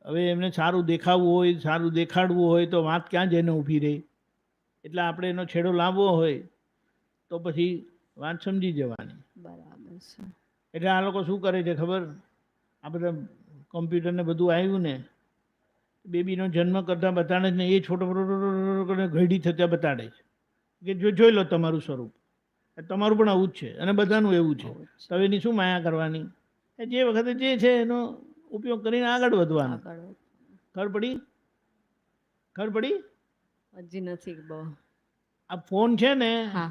હવે એમને સારું દેખાવું હોય, સારું દેખાડવું હોય તો વાત ક્યાં જઈને ઊભી રહી. એટલે આપણે એનો છેડો લાવવો હોય તો પછી વાત સમજી જવાની. બરાબર છે. એટલે આ લોકો શું કરે છે ખબર? આ બધા કોમ્પ્યુટરને બધું આવ્યું ને, બેબીનો જન્મ કરતાં બતાડે જ ને એ છોટો કરીને ઘરડી થતાં બતાડે છે કે જોઈ લો તમારું સ્વરૂપ, તમારું પણ આવું જ છે અને બધાનું એવું છે. તો હવે એની શું માયા કરવાની? જે વખતે જે છે એનો ઉપયોગ કરીને આગળ વધવાનું. ખબર પડી? ખબર પડી? હજી નથી બહુ. આ ફોન છે ને, હા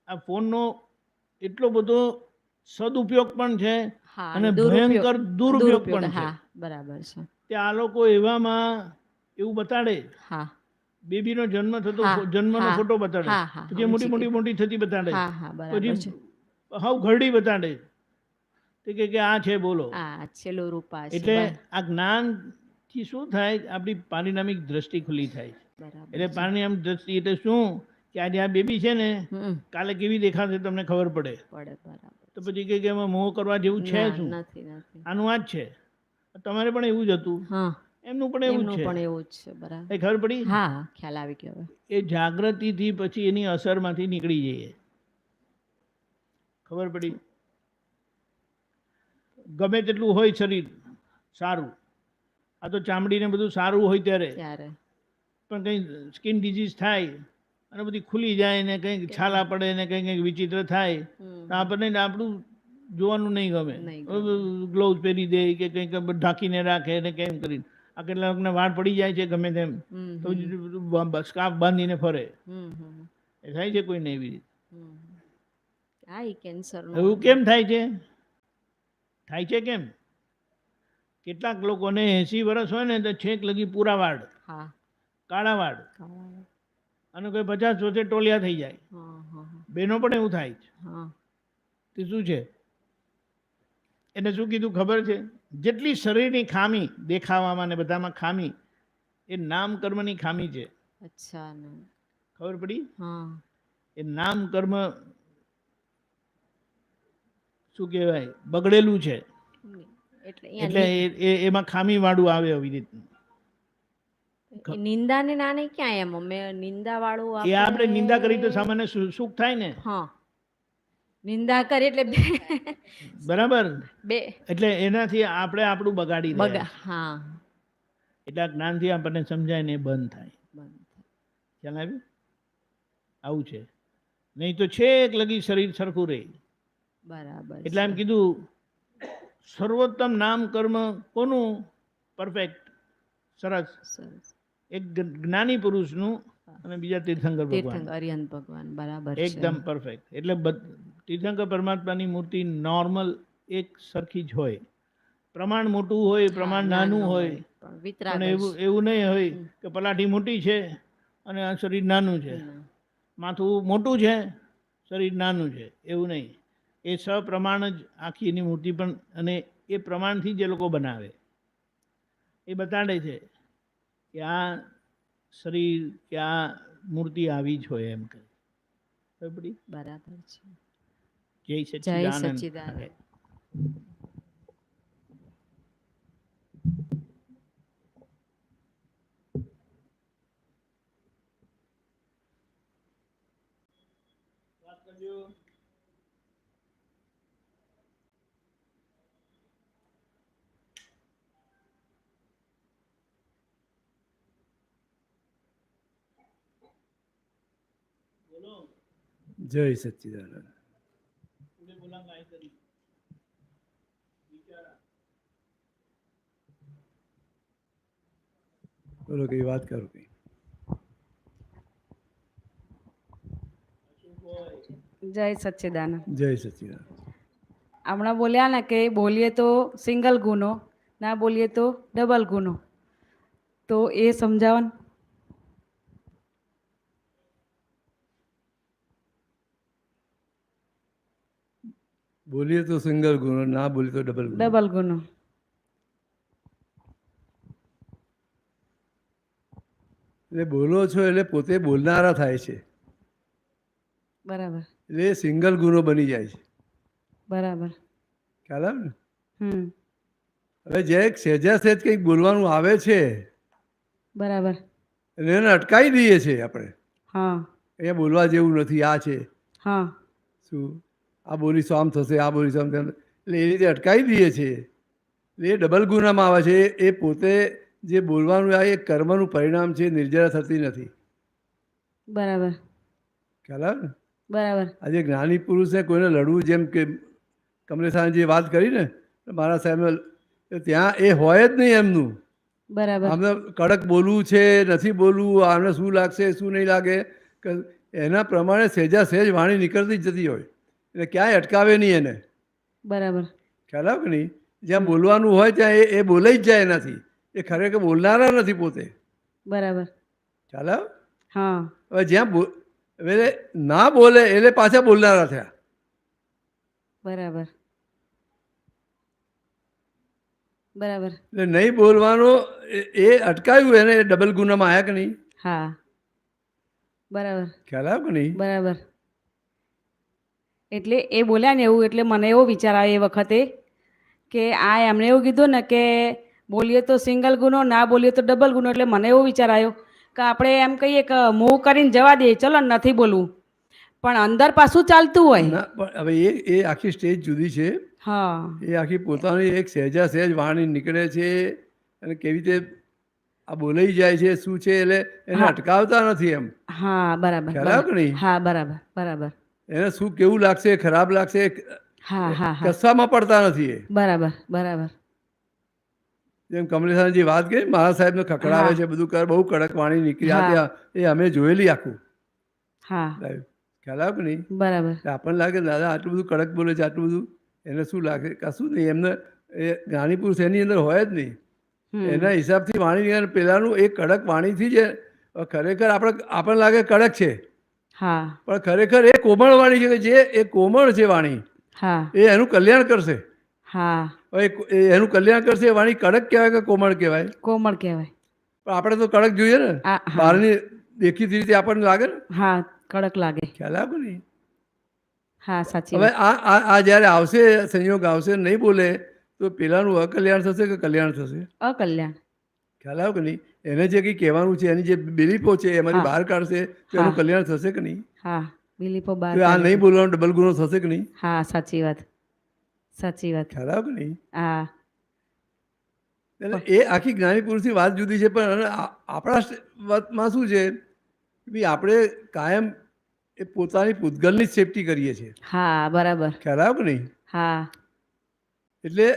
આ ફોનનો એટલો બધો સદુપયોગ પણ છે હા અને દુરુપયોગ ભયંકર દુરુપયોગ પણ છે. હા બરાબર છે. તે આ લોકો એવામાં એવું બતાડે, હા બેબીનો જન્મ થતો હા, જન્મનો હા, ફોટો બતાડે, હા, હા, પછી મોટી સમજી મોટી મોટી થતી બતાડે, હા હા બરાબર છે. પછી હાવ ઘરડી બતાડે તે કે આ છે બોલો. આ છેલ્લું રૂપા છે. એટલે આ જ્ઞાનથી શું થાય? આપણી પારિણામિક દ્રષ્ટિ ખુલ્લી થાય. બરાબર એટલે છે. પારિણામિક દ્રષ્ટિ એટલે શું કે આજે આ બેબી છે ને હમ કાલે કેવી દેખાશે તમને ખબર પડે. પડે બરાબર. તો પછી કે એમાં મોહ કરવા જેવું છે ના શું? નથી નથી. આનું આ જ છે. તમારે પણ એવું જ હતું, હા એમનું પણ એવું જ એમનું છે. પણ એવું જ છે. બરાબર. એ ખબર પડી? હા ખ્યાલ આવી ગયો હવે. એ જાગૃતિથી પછી એની અસરમાંથી નીકળી જઈએ. ખબર પડી? ગમે તેટલું હોય શરીર સારું, આ તો ચામડીને બધું સારું હોય ત્યારે ત્યારે પણ કંઈ સ્કિન ડિઝીઝ થાય અને બધી ખુલી જાય ને કંઈક છાલા પડે ને કંઈક વિચિત્ર થાય તો આપણને આપણું જોવાનું નહીં ગમે. નહીં ગમે. ગ્લોવ્સ પહેરી દે કે કંઈક ઢાંકીને રાખે ને કેમ કરીને. આ કેટલાકને વાળ પડી જાય છે ગમે તેમ તો સ્કાર્ફ બાંધીને ફરે. એ થાય છે કોઈને એવી રીતે. આ કેન્સર એવું કેમ થાય છે? થાય છે કેમ? કેટલાક લોકોને 80 વર્ષ હોય ને તો છેક લગી પૂરા વાળ, હા કાળા વાળ, હા અને કોઈ 50 વર્ષે ટોલિયા થઈ જાય. હા બેનો પણ એવું થાય છે. હા તે શું છે? એને શું કીધું ખબર છે? જેટલી શરીરની ખામી દેખાવામાં ને બધામાં ખામી, એ નામ કર્મની ખામી છે. અચ્છા ને. ખબર પડી? હા એ નામ કર્મ શું કહેવાય બગડેલું છે. એટલે એટલે એમાં ખામી વાળું આવે આવી રીતનું. નિંદા ને નાને ક્યાં એમ અમે નિંદા વાળું એ આપણે નિંદા કરી તો સામાન્ય સુખ થાય ને. હા નિંદા કરી એટલે બરાબર. બે એટલે એનાથી આપણે આપણું બગાડી રહ્યા બગા. છીએ. હા એટલે આ જ્ઞાનથી આપણને સમજાય ને એ બંધ થાય. ખ્યાલ આવ્યું? આવું છે. નહીં તો છેક લગી શરીર સરખું રહે. બરાબર. એટલે એમ કીધું સર્વોત્તમ નામ કર્મ કોનું પરફેક્ટ? સરસ. એક જ્ઞાની પુરુષનું અને બીજા તીર્થંકર ભગવાન. તીર્થંકર અરિહંત ભગવાન. બરાબર છે. એકદમ પરફેક્ટ. એટલે તીર્થંકર પરમાત્માની મૂર્તિ નોર્મલ એક સરખી જ હોય. પ્રમાણ મોટું હોય, પ્રમાણ નાનું હોય, પણ એવું નહીં હોય કે પલાઠી મોટી છે અને આ શરીર નાનું છે, માથું મોટું છે, શરીર નાનું છે, એવું નહીં. એ સપ્રમાણ જ આખી એની મૂર્તિ પણ, અને એ પ્રમાણથી જ એ લોકો બનાવે. એ બતાડે છે કે આ શરીર કે આ મૂર્તિ આવી જ હોય એમ કહે. બરાબર છે. જય જય સચ્ચિદાનંદ. સચ્ચિદાનંદ. જય સચ્ચિદાનંદ. બોલો કઈ વાત કરો કઈ. જય સચ્ચિદાનંદ. જય સચ્ચિદાનંદ. હમણાં બોલ્યા ને કે બોલીએ તો સિંગલ ગુનો, ના બોલીએ તો ડબલ ગુનો, તો એ સમજાવન. બોલીએ તો સિંગલ ગુનો, ના બોલીએ તો ડબલ ગુનો. ડબલ ગુનો. એટલે બોલો છો એટલે પોતે બોલનારા થાય છે. બરાબર. એટલે એ સિંગલ ગુનો બની જાય છે. બરાબર. ખ્યાલ આવે ને? હમ હવે જે સહેજા સહેજ કંઈક બોલવાનું આવે છે, બરાબર. એટલે એને અટકાવી દઈએ છીએ આપણે. હા અહીંયા બોલવા જેવું નથી, આ છે હા શું, આ બોલીશું આમ થશે, આ બોલીશું આમ થશે, એટલે એ રીતે અટકાવી દઈએ છીએ. એટલે એ ડબલ ગુનામાં આવે છે. એ પોતે જે બોલવાનું આ એક કર્મનું પરિણામ છે, નિર્જરા થતી નથી. બરાબર ખ્યાલ આવે ને? બરાબર આજે જ્ઞાની પુરુષને કોઈને લડવું, જેમ કે કમલેશાને જે વાત કરી ને મારા સાહેબ, ત્યાં એ હોય જ નહીં એમનું. બરાબર આમને કડક બોલવું છે, નથી બોલવું, આમને શું લાગશે શું નહીં લાગે, કે એના પ્રમાણે સહેજા સહેજ વાણી નીકળતી જ જતી હોય, એટલે ક્યાંય અટકાવે નહીં એને. બરાબર ખ્યાલ આવે કે નહીં? જ્યાં બોલવાનું હોય ત્યાં એ બોલાઈ જ જાય એનાથી. એ ખરેખર બોલનારા નથી પોતે. બરાબર ખ્યાલ આવે? હા હવે જ્યાં એટલે ના બોલે એટલે પાછા બોલનારા થયા. બરાબર બરાબર એટલે નહીં બોલવાનો એ અટકાયું એને, એ ડબલ ગુનામાં આવ્યા કે નહીં? હા બરાબર ખ્યાલ આવે કે નહીં? બરાબર. એટલે એ બોલ્યા ને એવું, એટલે મને એવો વિચાર આવ્યો એ વખતે કે આ એમણે એવું કીધું ને કે બોલીએ તો સિંગલ ગુનો, ના બોલીએ તો ડબલ ગુનો. એટલે મને એવો વિચાર આવ્યો કે આપણે એમ કહીએ કે મૂવ કરીને જવા દઈએ, ચલો ને નથી બોલવું, પણ અંદર પાછું ચાલતું હોય. ના, પણ હવે એ આખી સ્ટેજ જુદી છે. હા એ આખી પોતાની એક સહેજા સહેજ વાણી નીકળે છે, અને કેવી રીતે આ બોલાઈ જાય છે શું છે, એટલે એને હા. અટકાવતા નથી એમ. હા બરાબર ખ્યાલ આવે કે નહીં? હા બરાબર બરાબર એને શું કેવું લાગશે, ખરાબ લાગશે, હા હા હા કશામાં પડતા નથી એ. બરાબર બરાબર જેમ કમલેશાનજી વાત કરી, મારા સાહેબને ખખડાવે હા. છે, બધું કરે, બહુ કડક વાણી નીકળી. હા. આ ત્યાં એ અમે જોયેલી આખું. હા ખ્યાલ આવે કે નહીં? બરાબર એટલે આપણને લાગે દાદા આટલું બધું કડક બોલે છે, આટલું બધું, એને શું લાગે? કશું નહીં. એમને એ જ્ઞાની પુરુષ એની અંદર હોય જ નહીં. હમ. એના હિસાબથી વાણી નીકળે. પેલાનું એ કડક વાણીથી જ ખરેખર આપણને લાગે કડક છે, હા પણ ખરેખર એ કોમળ વાણી છે, કે જે એ કોમળ છે વાણી, હા એ એનું કલ્યાણ કરશે. હા હવે એનું કલ્યાણ કરશે. એ વાણી કડક કહેવાય કે કોમળ કહેવાય? કોમળ કહેવાય. પણ આપણે તો કડક જોઈએ ને, આ હા બહારની દેખીતી રીતે આપણને લાગે ને. હા કડક લાગે. ખ્યાલ આવે નહીં? હા સાચી હવે વાત. આ જ્યારે આવશે, સંયોગ આવશે, નહીં બોલે તો પેલાનું અકલ્યાણ થશે કે કલ્યાણ થશે? અકલ્યાણ. ખ્યાલ આવે કે નહીં? એને જે કંઈ કહેવાનું છે, એની જે બિલીફો છે એમાંથી હા. બહાર કાઢશે તો હા. એનું કલ્યાણ થશે કે નહીં? હા બિલીફો બહાર તો આ કાઢે નહીં છે. બોલવાનો ડબલ ગુનો થશે કે નહીં? હા સાચી વાત સાચી વાત. ખ્યાલ આવે કે નહીં? હા એટલે એ આખી જ્ઞાની પુરુષની વાત જુદી છે. પણ આપણા વાતમાં શું છે કે ભાઈ આપણે કાયમ એ પોતાની પૂતગલની જ સેફટી કરીએ છીએ. હા બરાબર. ખ્યાલ આવે કે નહીં? હા એટલે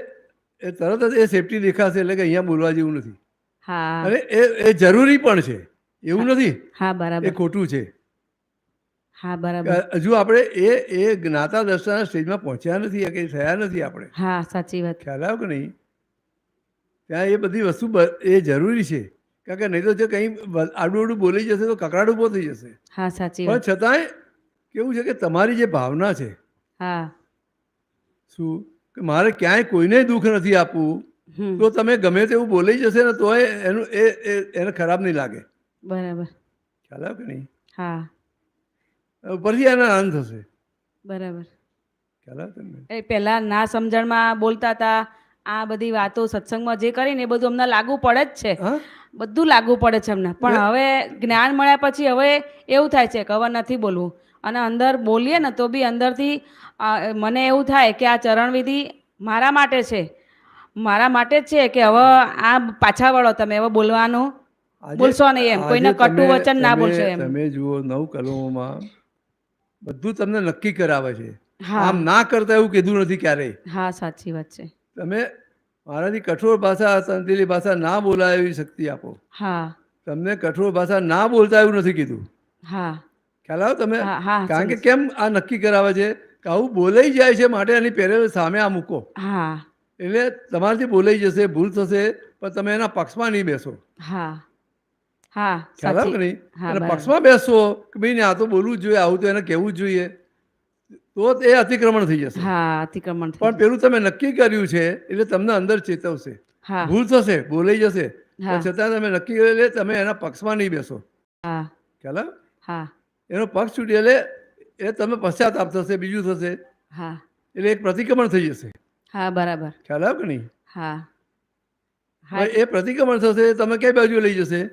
એ તરત જ એ સેફટી દેખાશે, એટલે કે અહીંયા બોલવા જેવું નથી. હા અને એ જરૂરી પણ છે, એવું નથી હા એ બરાબર. ખોટું છે. હા બરાબર. હજુ આપણે એ જ્ઞાતા દર્શનના સ્ટેજમાં પહોંચ્યા નથી, કે થયા નથી આપણે. હા સાચી વાત. ખ્યાલ આવે કે નહીં? ત્યાં એ બધી વસ્તુ એ જરૂરી છે. કારણ કે નહીં તો જો કંઈ આડું આડું બોલી જશે તો કકડાટ ઊભો થઈ જશે. હા સાચી પણ વાત. છતાંય કેવું છે કે તમારી જે ભાવના છે, હા શું કે મારે ક્યાંય કોઈને દુઃખ નથી આપવું, હમ તો તમે ગમે તેવું બોલી જશે ને તોય એનું એને ખરાબ નહીં લાગે. બરાબર. ખ્યાલ આવે કે નહીં? હા ઉપરથી એનો આનંદ થશે. બરાબર. ખ્યાલ આવે તમને? એ પહેલા ના સમજણમાં બોલતા હતા, આ બધી વાતો સત્સંગમાં જે કરીને એ બધું અમને લાગુ પડે જ છે. હા, બધું લાગુ પડે છે અમને. પણ હવે જ્ઞાન મળ્યા પછી હવે એવું થાય છે કે હવે નથી બોલવું, અને અંદર બોલીએ ને તો બી અંદરથી મને એવું થાય કે આ ચરણવિધિ મારા માટે છે, મારા માટે જ છે, કે હવે આ પાછા વળો, તમે હવે બોલવાનું બોલશો નહીં એમ, કોઈને કટુ વચન ના બોલશો એમ. તમે જુઓ 9 કલમોમાં બધું તમને નક્કી કરાવે છે. હા આમ ના કરતા એવું કીધું નથી ક્યારેય. હા સાચી વાત છે. તમે મારાથી કઠોર ભાષા, સંતીલી ભાષા ના બોલાય એવી શક્તિ આપો. હા તમને કઠોર ભાષા ના બોલતા એવું નથી કીધું. હા ખ્યાલ આવે તમે? હા હા કારણ કે કેમ આ નક્કી કરાવે છે કે આવું બોલાઈ જાય છે, માટે એની પહેરેલ સામે આ મૂકો. હા એટલે તમારાથી બોલાઈ જશે, ભૂલ થશે, પણ તમે એના પક્ષમાં નહીં બેસો. હા હા ખ્યાલ આવે કે સાચી. નહીં? હા અને બરાબર. પક્ષમાં બેસશો કે ભાઈ ને આ તો બોલવું જ જોઈએ, આવું તો એને કહેવું જ જોઈએ, તો એ અતિક્રમણ થઈ જશે. હા અતિક્રમણ થઈ પણ પેલું તમે નક્કી કર્યું છે એટલે તમને અંદર ચેતવશે. હા ભૂલ થશે, બોલાઈ જશે, હા પણ છતાં તમે નક્કી કરી એટલે તમે એના પક્ષમાં નહીં બેસો. હા ખ્યાલ આવે? હા એનો પક્ષ છૂટી એટલે એ તમે પશ્ચાતાપ થશે, બીજું થશે, હા એટલે એક પ્રતિક્રમણ થઈ જશે. હા બરાબર. ખ્યાલ આવે કે નહીં? હા હા હવે એ પ્રતિક્રમણ થશે, તમે કઈ બાજુ લઈ જશે?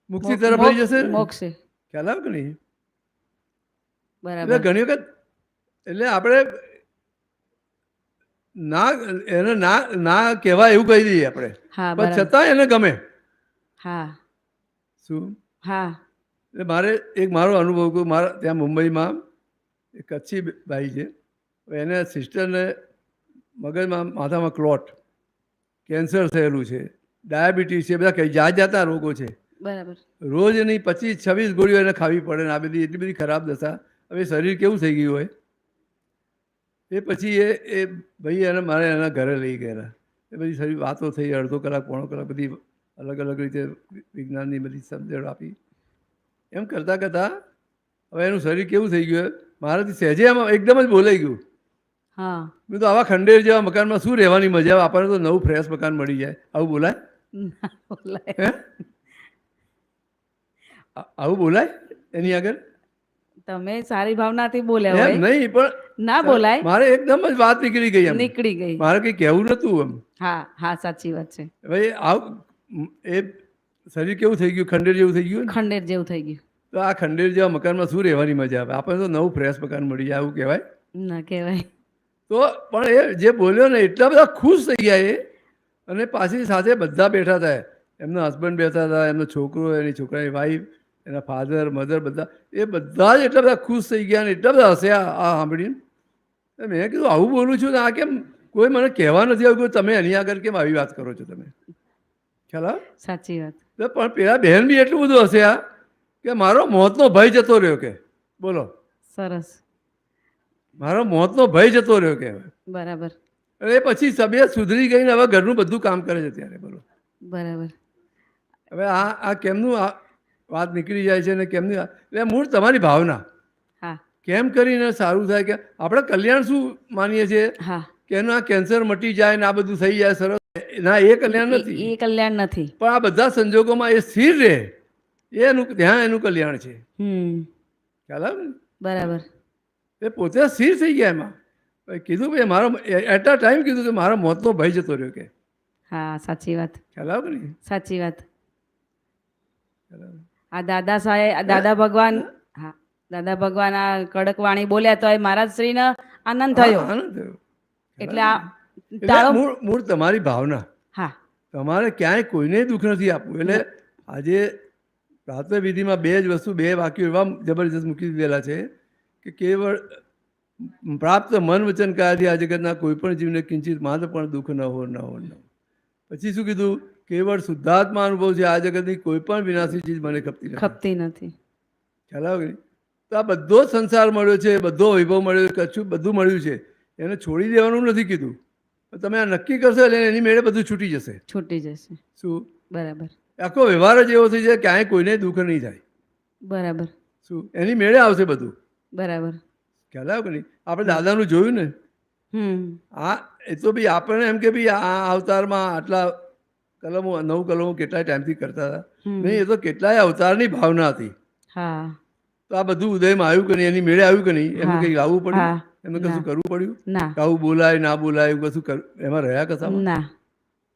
મુક્તિ તરફ લઈ જશે ને? મોક્ષે. ખ્યાલ આવે કે નહીં? એટલે બરાબર. ઘણી વખત એટલે આપણે ના એને ના ના કહેવાય એવું કહી દઈએ આપણે, હા પણ બરાબર. છતાં એને ગમે. હા શું હા એટલે મારે એક મારો અનુભવ કહું. મારા ત્યાં મુંબઈમાં એક કચ્છી ભાઈ છે, એને સિસ્ટરને મગજમાં માથામાં ક્લોટ, કેન્સર થયેલું છે, ડાયાબિટીસ છે, બધા કઈ જાત જાતના રોગો છે. બરાબર. રોજ એની 25-26 ગોળીઓ એને ખાવી પડે ને આ બધી એટલી બધી ખરાબ દશા. હવે શરીર કેવું થઈ ગયું હોય. એ પછી એ ભાઈ એને મારે એના ઘરે લઈ ગયેલા. એ બધી સારી વાતો થઈ, અડધો કલાક પોણો કલાક બધી અલગ અલગ રીતે વિજ્ઞાનની બધી સમજણ આપી. એમ કરતાં કરતાં હવે એનું શરીર કેવું થઈ ગયું, મારાથી સહેજે આમાં એકદમ જ બોલાઈ ગયું. હા મેં તો આવા ખંડેર જેવા મકાનમાં શું રહેવાની મજા આવે, આપણને તો નવું ફ્રેશ મકાન મળી જાય. આવું બોલાય? ના બોલાય. હે આવું બોલાય એની આગળ? તમે સારી ભાવનાથી બોલ્યા એમ હોય. નહીં, પણ ના બોલાય. મારે એકદમ જ વાત નીકળી ગઈ એમ. નીકળી ગઈ. મારે કંઈ કહેવું નહોતું એમ. હા હા સાચી વાત છે. ભાઈ એ શરીર કેવું થઈ ગયું, ખંડેર જેવું થઈ ગયું ને. ખંડેર જેવું થઈ ગયું. તો આ ખંડેર જેવા મકાનમાં શું રહેવાની મજા આવે? આપણને તો નવું ફ્રેશ મકાન મળી જાય, આવું કહેવાય? ના કહેવાય. તો પણ એ જે બોલ્યો ને એટલા બધા ખુશ થઈ ગયા એ. અને પાછી સાથે બધા બેઠા હતા, એમના હસબન્ડ બેઠા હતા, એમનો છોકરો, એની છોકરાની વાઈફ, એના ફાધર મધર, બધા એ બધા જ એટલા બધા ખુશ થઈ ગયા ને એટલા બધા હસ્યા આ સાંભળીને. મેં કીધું આવું બોલું છું ને આ કેમ કોઈ મને કહેવા નથી આવ્યું કે તમે એની આગળ કેમ આવી વાત કરો છો તમે? ખ્યાલ આવે? સાચી વાત. તો પણ પેલા બહેન બી એટલું બધું હસ્યા કે મારો મોતનો ભય જતો રહ્યો કે. બોલો, સરસ. મારો મોતનો ભય જતો રહ્યો કે. બરાબર એ પછી તબિયત સુધરી ગઈ ને હવે ઘરનું બધું કામ કરે છે ત્યારે. બોલો, બરાબર. હવે આ કેમનું આ વાત નીકળી જાય છે ને કેમની એટલે મૂળ તમારી ભાવના હા કેમ કરીને સારું થાય કે આપણે કલ્યાણ શું માનીએ છીએ હા. કે એનું આ કેન્સર મટી જાય ને આ બધું થઈ જાય સરસ. ના, એ કલ્યાણ નથી. એ કલ્યાણ નથી. પણ આ બધા સંજોગોમાં એ સ્થિર રહે એનું ત્યાં એનું કલ્યાણ છે. ખ્યાલ આવે ને? બરાબર. એ પોતે સ્થિર થઈ ગયા એમાં. કીધું ભાઈ મારો એટ અ ટાઈમ કીધું કે મારા મોતનો ભય જતો રહ્યો કે. હા સાચી વાત. ખ્યાલ આવે ને? સાચી વાત. ખ્યાલ આવે? આ દાદા સાહેબ, દાદા ભગવાન, હા દાદા ભગવાન આ કડક વાણી બોલ્યા તો એ મહારાજ શ્રીને આનંદ થયો. હા, આનંદ થયો. એટલે આ એટલે તાળો. મૂળ તમારી ભાવના. હા તમારે ક્યાંય કોઈને દુઃખ નથી આપવું. એટલે આજે પ્રાતઃ વિધિમાં બે જ વસ્તુ, બે વાક્યો એવા જબરજસ્ત મૂકી દીધેલા છે કે કેવળ પ્રાપ્ત મન વચન કાયાથી આ જગતના કોઈ પણ જીવને કિંચિત માત્ર પણ દુઃખ ન હો ન હો ન. પછી શું કીધું? કેવળ શુદ્ધાત્મા અનુભવ છે, આ જગતની કોઈ પણ વિનાશી ચીજ મને ખપતી નથી. ખપતી નથી. ખ્યાલ આવે કે? તો આ બધો જ સંસાર મળ્યો છે, બધો વૈભવ મળ્યો, કચ્છું બધું મળ્યું છે, એને છોડી દેવાનું નથી કીધું. તમે આ નક્કી કરશો એટલે એની મેળે બધું છૂટી જશે. છૂટી જશે. શું? બરાબર આખો વ્યવહાર જ એવો થઈ જાય ક્યાંય કોઈને દુઃખ નહીં થાય. બરાબર શું? એની મેળે આવશે બધું. બરાબર. ખ્યાલ આવે કે નહીં? આપણે દાદાનું જોયું ને. આ એ તો ભાઈ આપણને એમ કે ભાઈ આ અવતારમાં આટલા કલમો 9 કલમો કેટલાય ટાઈમથી કરતા હતા. નહીં, એ તો કેટલાય અવતારની ભાવના હતી. હા તો આ બધું ઉદયમાં આવ્યું કે નહીં, એની મેળે આવ્યું કે નહીં, એનું કંઈક લાવવું પડ્યું, હા. એનું કશું કરવું પડ્યું. ના આવું બોલાય ના બોલાય એવું કશું એમાં રહ્યા કશામાં ના.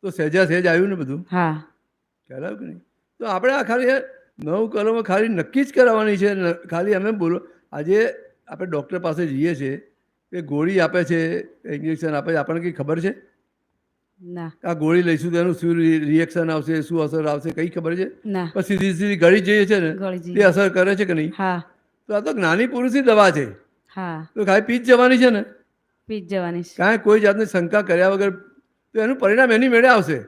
તો સહેજા સહેજ આવ્યું ને બધું. હા ખ્યાલ આવ્યું કે નહીં? તો આપણે આ ખાલી 9 કલમો ખાલી નક્કી જ કરાવવાની છે. ખાલી અમે બોલો આજે આપણે ડૉક્ટર પાસે જઈએ છીએ એ ગોળી આપે છે, ઇન્જેક્શન આપે છે, આપણને કંઈ ખબર છે? ના આ ગોળી લઈશું તો એનું શું રિએક્શન આવશે, શું અસર આવશે, કંઈ ખબર છે? ના. પણ સીધી સીધી ગળી જઈએ છે ને ગળી જઈએ. તે અસર કરે છે કે નહીં? હા તો આ તો જ્ઞાની પુરુષની દવા છે. હા. તો ખાલી પી જ જવાની છે ને, પી જ જવાની છે. કાંઈ કોઈ જાતની શંકા કર્યા વગર. તો એનું પરિણામ એની મેળે આવશે.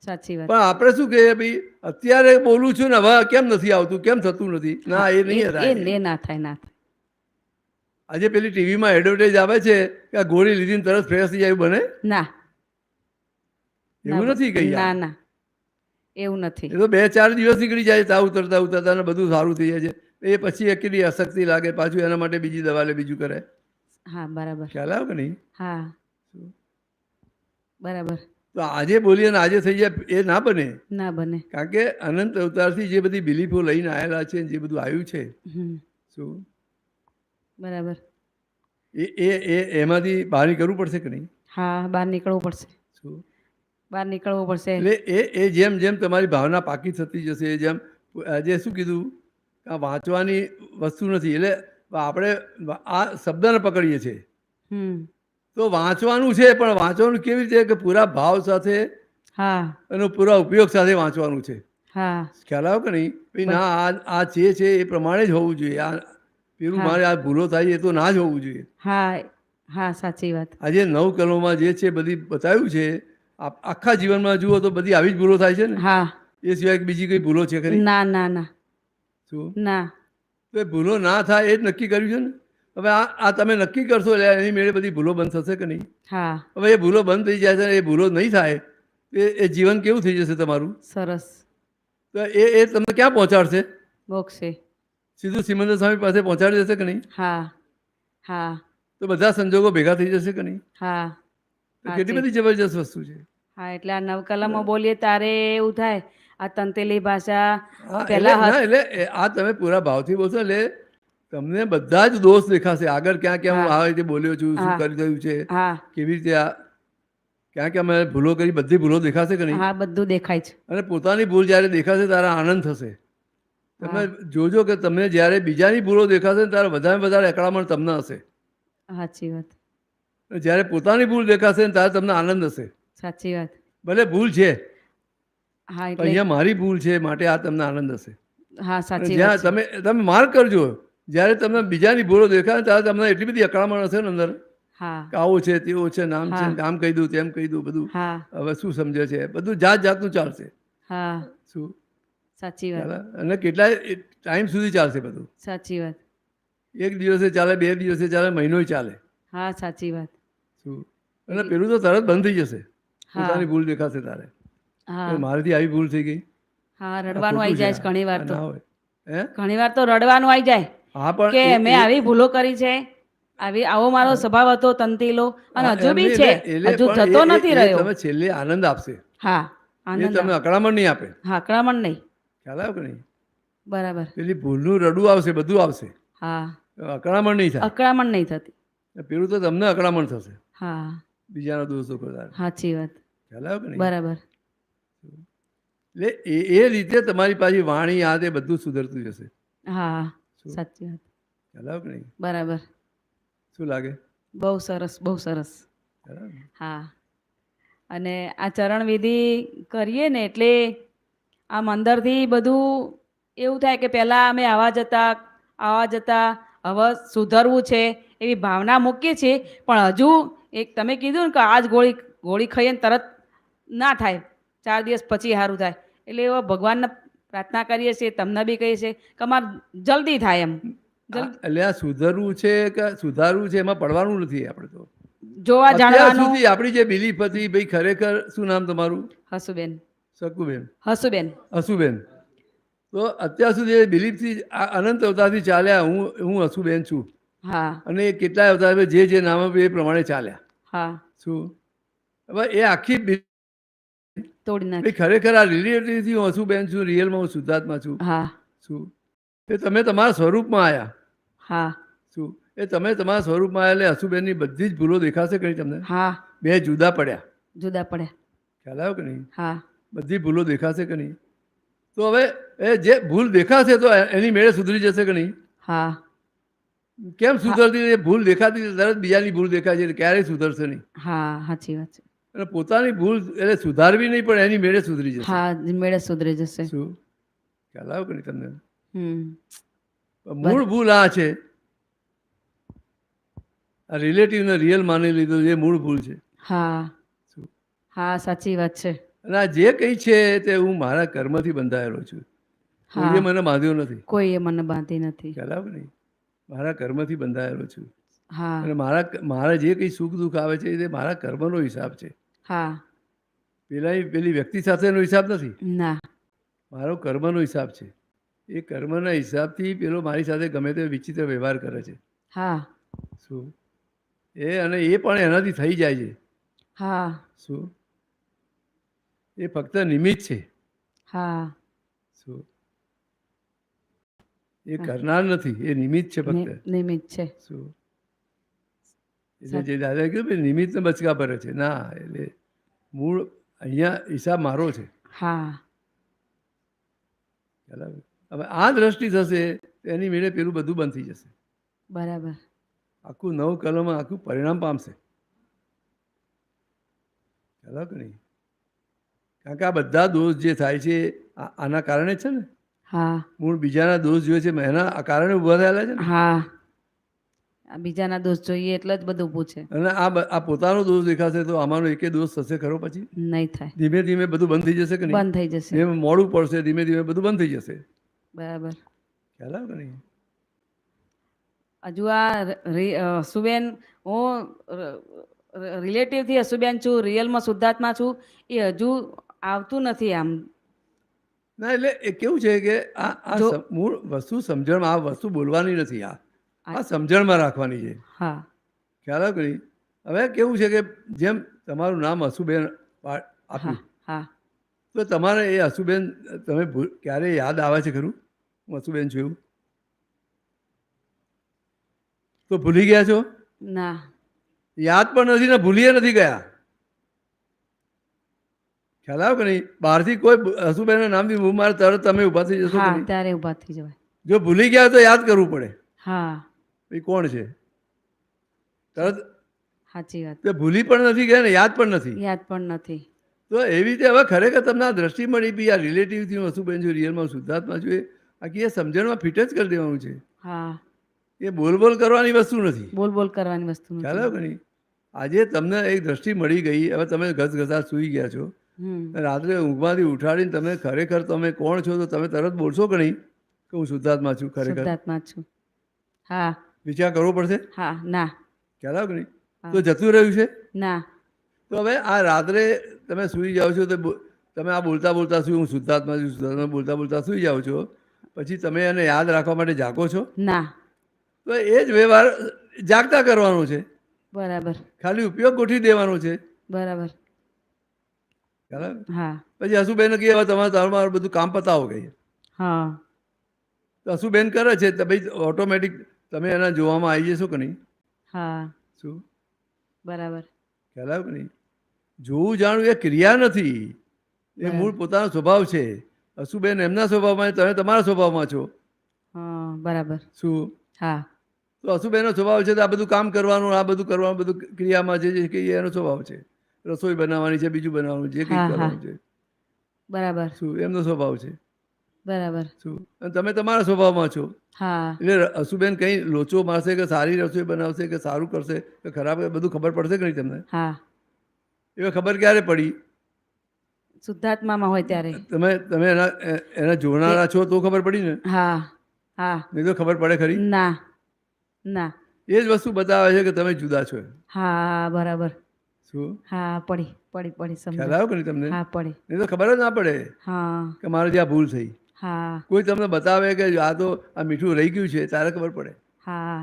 સાચી વાત. પણ આપણે શું કહીએ ભાઈ અત્યારે બોલું છું ને હવે કેમ નથી આવતું, કેમ થતું નથી? ના, એ નહીં એ થાય. ના થાય ના થાય. આજે પેલી ટીવીમાં એડવર્ટાઇઝ આવે છે કે આ ગોળી લીધીને તરત ફ્રેશ થઈ જાય, બને ના એવું નથી કહી. ના ના એવું નથી. એ તો 2-4 દિવસ નીકળી જાય તાવ ઉતરતા ઉતરતા ને બધું સારું થઈ જાય છે. એ પછી એકલી અશક્તિ લાગે, પાછું એના માટે બીજી દવા લે, બીજું કરે. હા બરાબર. ખ્યાલ આવે કે નહીં? હા બરાબર. તો આજે બોલીએ ને આજે થઈ જાય એ ના બને. ના બને. કારણ કે અનંત અવતારથી જે બધી બિલીફો લઈને આવેલા છે, જે બધું આવ્યું છે, શું બરાબર. એમાંથી બહાર નીકળવું પડશે કે નહીં? હા બહાર નીકળવું પડશે. શું? બહાર નીકળવું પડશે. એટલે એ જેમ જેમ તમારી ભાવના પાકી થતી જશે, જેમ આજે શું કીધું, આ વાંચવાની વસ્તુ નથી. એટલે આપણે આ શબ્દને પકડીએ છીએ. તો વાંચવાનું છે, પણ વાંચવાનું કેવી રીતે કે પૂરા ભાવ સાથે હા એનો પૂરા ઉપયોગ સાથે વાંચવાનું છે. હા ખ્યાલ આવ્યો કે નહીં? ભાઈ ના, આ છે એ પ્રમાણે જ હોવું જોઈએ. આ પેલું હા. મારે આ ભૂલો થાય એ તો ના જ હોવું જોઈએ. હા હા સાચી વાત. આજે 9 કલમોમાં જે છે બધી બતાવ્યું છે, આખા જીવનમાં જુઓ તો બધી આવી જ ભૂલો થાય છે ને. હા એ સિવાય બીજી કઈ ભૂલો છે ખરી? ના ના ના શું? ના તો એ ભૂલો ના થાય એ જ નક્કી કર્યું છે ને. હવે આ તમે નક્કી કરશો એટલે એની મેળે બધી ભૂલો બંધ થશે કે નહીં? હા હવે એ ભૂલો બંધ થઈ જાય છે, એ ભૂલો નહીં થાય, એ જીવન કેવું થઈ જશે તમારું? સરસ. તો એ તમને ક્યાં પહોંચાડશે? મોક્ષે. સીધું સિમંદર સ્વામી પાસે પહોંચાડી દેશે કે નહીં? હા હા તો બધા સંજોગો ભેગા થઈ જશે કે નહીં? હા તો કેટલી બધી જબરજસ્ત વસ્તુ છે. હા એટલે આ નવકલમો બોલીએ ત્યારે એવું થાય આ તંતેલી ભાષા હા, પહેલા એટલે ના, એટલે આ તમે પૂરા ભાવથી બોલશો એટલે તમને બધા જ દોષ દેખાશે. આગળ ક્યાં ક્યાં હું હા. આ રીતે બોલ્યો છું, શું હા. કરી રહ્યું છે, હા કેવી રીતે આ ક્યાં ક્યાં મેં ભૂલો કરી, બધી ભૂલો દેખાશે કે નહીં? હા બધું દેખાય છે. અને પોતાની ભૂલ જ્યારે દેખાશે ત્યારે આનંદ થશે. તમે જોજો કે તમને જ્યારે બીજાની ભૂલો દેખાશે ને ત્યારે વધારે અકળામણ તમને હશે. સાચી વાત. જ્યારે પોતાની ભૂલ દેખાશે ને ત્યારે તમને આનંદ હશે. સાચી વાત. ભલે ભૂલ છે, હા પણ એટલે અહીંયા મારી ભૂલ છે માટે આ તમને આનંદ હશે. હા અને સાચી જ્યાં વાત છે. તમે માર્ક કરજો, જ્યારે તમને બીજાની ભૂલો દેખાય ને ત્યારે તમને એટલી બધી અકળામણ હશે ને અંદર હા કે આવો છે, તેવો છે, નામ છે, હા. આમ કહી દઉં, તેમ કહી દઉં, બધું હા હવે શું સમજે છે, બધું જાત જાતનું ચાલશે. હા શું સાચી વાત. ચાલે? અને કેટલાય ટાઈમ સુધી ચાલશે બધું. સાચી વાત. એક દિવસે ચાલે, 2 દિવસે ચાલે, મહિનોય ચાલે. હા સાચી વાત. શું? અને પેલું તો તરત બંધ થઈ જશે. હા પોતાની ભૂલ દેખાશે તારે હા કે મારાથી આવી ભૂલ થઈ ગઈ. હા આ રડવાનું ખોટું આવી છે, જાય છે ઘણી વાર આ તો. ના હોય. હે? ઘણી વાર તો રડવાનું આવી જાય હા, પણ કે મેં આવી ભૂલો કરી છે, આવો મારો સ્વભાવ હતો તંતીલો અને હા, હજુ એમ બી નહીં, છે, એટલે હજુ પણ જતો નથી એ રહ્યો. તમે છેલ્લે આનંદ આપશે. હા એ આનંદ તમને અકળામણ નહીં આપે. હા આક્રમણ નહીં. ખ્યાલ આવ્યો કે નહીં? બરાબર. પેલી ભૂલનું રડવું આવશે, બધું આવશે, હા અકળામણ નહીં થાય. અકળામણ નહીં થતી. પેલું તો તમને અકળામણ થશે હા બીજાના દોષો કરતા. સાચી વાત. ખ્યાલ આવ્યો કે નહીં? બરાબર. એટલે એ રીતે તમારી પાછી વાણી, યાદ, એ બધું સુધરતું જશે. હા શું? સાચી વાત. ખ્યાલ આવ્યો કે નહીં? બરાબર. શું લાગે? બહુ સરસ બહુ સરસ. ખ્યાલ આવ્યો ને? હા અને આ ચરણ વિધિ કરીએ ને એટલે આમ અંદરથી બધું એવું થાય કે પહેલાં અમે આવા જતા હવે સુધરવું છે એવી ભાવના મૂકીએ છીએ, પણ હજુ એક તમે કીધું ને કે આજ ગોળી ખાઈએ ને તરત ના થાય, 4 દિવસ પછી સારું થાય. એટલે એવા ભગવાનને પ્રાર્થના કરીએ છીએ, તમને બી કહીએ છીએ કે અમારે જલ્દી થાય એમ. એટલે આ સુધરવું છે કે સુધારવું છે એમાં પડવાનું નથી. આપણે તો જોવા અત્યાર જાણવાનું. સુધી આપણી જે બિલીફ હતી, ભાઈ ખરેખર શું નામ તમારું? હસુબેન. શકુબેન. હસુબેન. હસુબેન. તો અત્યાર સુધી એ બિલીફથી અનંત અવતારથી ચાલ્યા, હું હસુબેન છું. હા અને એ કેટલાય અવતાર જે નામ આપ્યું એ પ્રમાણે ચાલ્યા. હા શું? હવે એ આખી તોડી ભાઈ નાખી. ખરેખર આ રિલેટિવથી હું હસુબેન છું, રિયલમાં હું શુદ્ધાત્મા છું. હા શું? એ તમે તમારા સ્વરૂપમાં આવ્યા. હા શું? એ તમે તમારા સ્વરૂપમાં આવ્યા એટલે હસુબેનની બધી જ ભૂલો દેખાશે કરી તમને. હા બે જુદા પડ્યા. જુદા પડ્યા. ખ્યાલ આવ્યો કે નહીં? હા બધી ભૂલો દેખાશે કે નહીં? તો હવે એ જે ભૂલ દેખાશે તો એની મેળે સુધરી જશે કે નહીં? હા કેમ સુધરતી? એ ભૂલ દેખાતી તરત બીજાની ભૂલ દેખાય છે એટલે ક્યારેય સુધરશે નહીં. હા સાચી વાત છે. અને પોતાની ભૂલ એટલે સુધારવી નહીં, પણ એની મેળે સુધરી જશે. હા મેળે સુધરી જશે. શું? ખ્યાલ આવ્યો કે નહીં તમને? હમ મૂળ ભૂલ આ છે, આ રિલેટિવને રિયલ માની લીધું એ મૂળ ભૂલ છે. હા શું? હા સાચી વાત છે. અને આ જે કંઈ છે તે હું મારા કર્મથી બંધાયેલો છું. હા કોઈએ મને બાંધ્યો નથી. કોઈએ મને બાંધી નથી. ખ્યાલ આવે નહીં? મારા કર્મથી બંધાયેલો છું. હા અને મારા જે કંઈ સુખ દુઃખ આવે છે એ મારા કર્મનો હિસાબ છે. હા પેલી વ્યક્તિ સાથેનો હિસાબ નથી, ના મારો કર્મનો હિસાબ છે. એ કર્મના હિસાબથી પેલો મારી સાથે ગમે તે વિચિત્ર વ્યવહાર કરે છે. હા શું? અને એ પણ એનાથી થઈ જાય છે. હા શું? એ ફક્ત નિમિત્ત છે. હા શું? એ કરનાર નથી, એ નિમિત્ત છે ફક્ત. નિમિત્ત છે. શું? એટલે જે દાદા કીધું ભાઈ નિમિત્તને બચકા ભરે છે, ના, એટલે મૂળ અહીંયા હિસાબ મારો છે. હા બરાબર. હવે આ દ્રષ્ટિ થશે એની મેળે પેલું બધું બંધ થઈ જશે. બરાબર. આખું 9 કલમમાં આખું પરિણામ પામશે. ખ્યાલ કે નહીં? કારણ કે આ બધા દોષ જે થાય છે આના કારણે જ છે ને. હા મૂળ બીજાના દોષ જોઈએ છે એના આ કારણે ઊભા થયેલા છે ને. હા આ બીજાના દોષ જોઈએ એટલે જ બધું ઊભું છે. અને આ પોતાનો દોષ દેખાશે તો આમાંનો એકે દોષ થશે ખરો પછી? નહીં થાય. ધીમે ધીમે બધું બંધ થઈ જશે કે નહીં? બંધ થઈ જશે. જેમ મોડું પડશે ધીમે ધીમે બધું બંધ થઈ જશે. બરાબર. ખ્યાલ આવે કે નહીં? હજુ આ હસુબેન હું રિલેટિવથી હસુબેન છું, રિયલમાં શુદ્ધાત્મા છું, એ હજુ આવતું નથી આમ. ના એટલે એ કેવું છે કે આ મૂળ વસ્તુ સમજણમાં, આ વસ્તુ બોલવાની નથી, આ સમજણમાં રાખવાની છે. હા ખ્યાલ આવે કે નહીં? હવે કેવું છે કે જેમ તમારું નામ હસુબેન આપ્યું, હા તો તમારે એ હસુબેન તમે ક્યારે યાદ આવે છે ખરું હું હસુબેન છું એવું? તો ભૂલી ગયા છો? ના યાદ પણ નથી ને ભૂલીએ નથી ગયા. ખ્યાલ આવે કે નહીં? બહારથી કોઈ હસુબેનના નામથી હું મારે તરત તમે ઊભા થઈ જશો કે હા નહીં? ત્યારે ઊભા થઈ જવાય. જો ભૂલી ગયા તો યાદ કરવું પડે હા એ કોણ છે તરત. સાચી વાત. તો ભૂલી પણ નથી ગયા ને યાદ પણ નથી. યાદ પણ નથી. તો એવી રીતે હવે ખરેખર તમને આ દ્રષ્ટિ મળી બી આ રિલેટિવથી હું હસુબેન છું, રિયલમાં શુદ્ધાત્મા છું, એ આખી એ સમજણમાં ફિટ જ કરી દેવાનું છે. હા એ બોલ બોલ કરવાની વસ્તુ નથી. બોલ બોલ કરવાની વસ્તુ ખ્યાલ નથી. આવે કે નહીં? આજે તમને એક દ્રષ્ટિ મળી ગઈ, હવે તમે ઘસઘસા સૂઈ ગયા છો, રાત્રે ઊંઘમાંથી ઉઠાડીને તમે ખરેખર તમે કોણ છો તો તમે તરત બોલશો કે નહીં કે હું શુદ્ધાત્મા છું? ખરેખર શુદ્ધાત્મા છું. હા વિચાર કરવો પડશે. હા ના ખ્યાલ આવે કે નહીં? હા. તો જતું રહ્યું છે. ના તો હવે આ રાત્રે તમે સૂઈ જાઓ છો તો તમે આ બોલતા બોલતા શું હું શુદ્ધાત્મા છું, શુદ્ધાત્મા બોલતા બોલતા સૂઈ જાઓ છો, પછી તમે એને યાદ રાખવા માટે જાગો છો. ના. તો એ જ વ્યવહાર જાગતા કરવાનો છે. બરાબર ખાલી ઉપયોગ ગોઠવી દેવાનો છે. બરાબર. ખ્યાલ આવે? હા પછી હસુબેન કહે હવે તમારું બધું કામ પતાવો કહીએ હા તો હસુબેન કરે છે તો ભાઈ ઓટોમેટિક તમે એના જોવામાં આવી જશો કે નહીં? હા શું બરાબર. ખ્યાલ આવે કે નહીં? જોવું જાણવું એ ક્રિયા નથી, એ મૂળ પોતાનો સ્વભાવ છે. હસુબેન એમના સ્વભાવમાં, તમે તમારા સ્વભાવમાં છો. હા બરાબર. શું? હા તો હસુબેનનો સ્વભાવ છે તો આ બધું કામ કરવાનું, આ બધું કરવાનું, બધું ક્રિયામાં જે કહીએ એનો સ્વભાવ છે. રસોઈ બનાવવાની છે, બીજું બનાવવાનું, જે કંઈ કરવાનું છે. બરાબર. શું? એમનો સ્વભાવ છે. બરાબર. શું? અને તમે તમારા સ્વભાવમાં છો. હા એટલે હસુબેન કંઈ લોચો મારશે કે સારી રસોઈ બનાવશે કે સારું કરશે કે ખરાબ, બધું ખબર પડશે કે નહીં તમને? હા એ ખબર ક્યારે પડી? શુદ્ધાત્મામાં હોય ત્યારે. તમે એના જોનારા છો તો ખબર પડી ને? હા હા. નહીં તો ખબર પડે ખરી? ના ના. એ જ વસ્તુ બતાવે છે કે તમે જુદા છો. હા બરાબર. શું? હા પડી પડી પડી ખ્યાલ સમજ. આવ્યો કે નહીં તમને? હા પડી. નહીં તો ખબર જ ના પડે હા કે મારે ત્યાં ભૂલ થઈ. હા કોઈ તમને બતાવે કે આ તો આ મીઠું રહી ગયું છે ત્યારે ખબર પડે. હા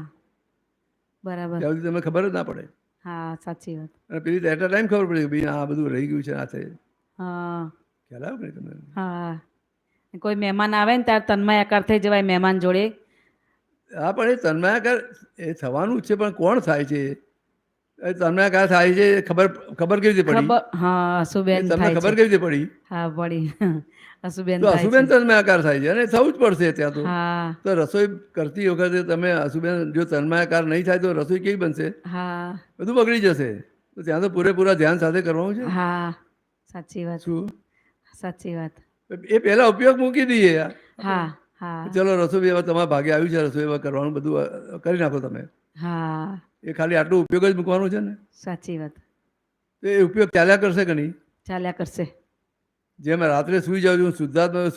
બરાબર. ત્યાં સુધી તમને ખબર જ ના પડે. હા સાચી વાત. અને પેલી એટ અ ટાઈમ ખબર પડે કે ભાઈ આ બધું રહી ગયું છે, આ છે. હા ખ્યાલ આવ્યો કે નહીં તમને? હા. કોઈ મહેમાન આવે ને ત્યારે તન્મયાકાર થઈ જવાય મહેમાન જોડે. હા પણ એ તન્માયાકાર એ થવાનું જ છે, પણ કોણ થાય છે? એ તન્માયાકાર થાય છે ખબર કેવી રીતે પડી? ખબર હા હસુબેન તમને થાય ખબર છે. કેવી રીતે પડી? હા પડી. હસુબેન તો થાય હસુબેન છે. તન્માયાકાર થાય છે અને થવું જ પડશે ત્યાં તો. હા તો રસોઈ કરતી વખતે તમે હસુબેન જો તન્માયાકાર નહીં થાય તો રસોઈ કેવી બનશે? હા બધું બગડી જશે. તો ત્યાં તો પૂરેપૂરા ધ્યાન સાથે કરવાનું છે. હા સાચી વાત. શું? સાચી વાત. એ પહેલા ઉપયોગ મૂકી દઈએ યાર. હા હા ચલો રસોઈ હવે તમારા ભાગે આવ્યું છે, રસોઈ હવે કરવાનું બધું કરી નાખો તમે. હા એ ખાલી આટલો ઉપયોગ જ મૂકવાનો છે ને. સાચી વાત. તો એ ઉપયોગ ચાલ્યા કરશે કે નહીં? ચાલ્યા કરશે. જેમ રાત્રે સૂઈ જાઉં છું, શુદ્ધાત્મા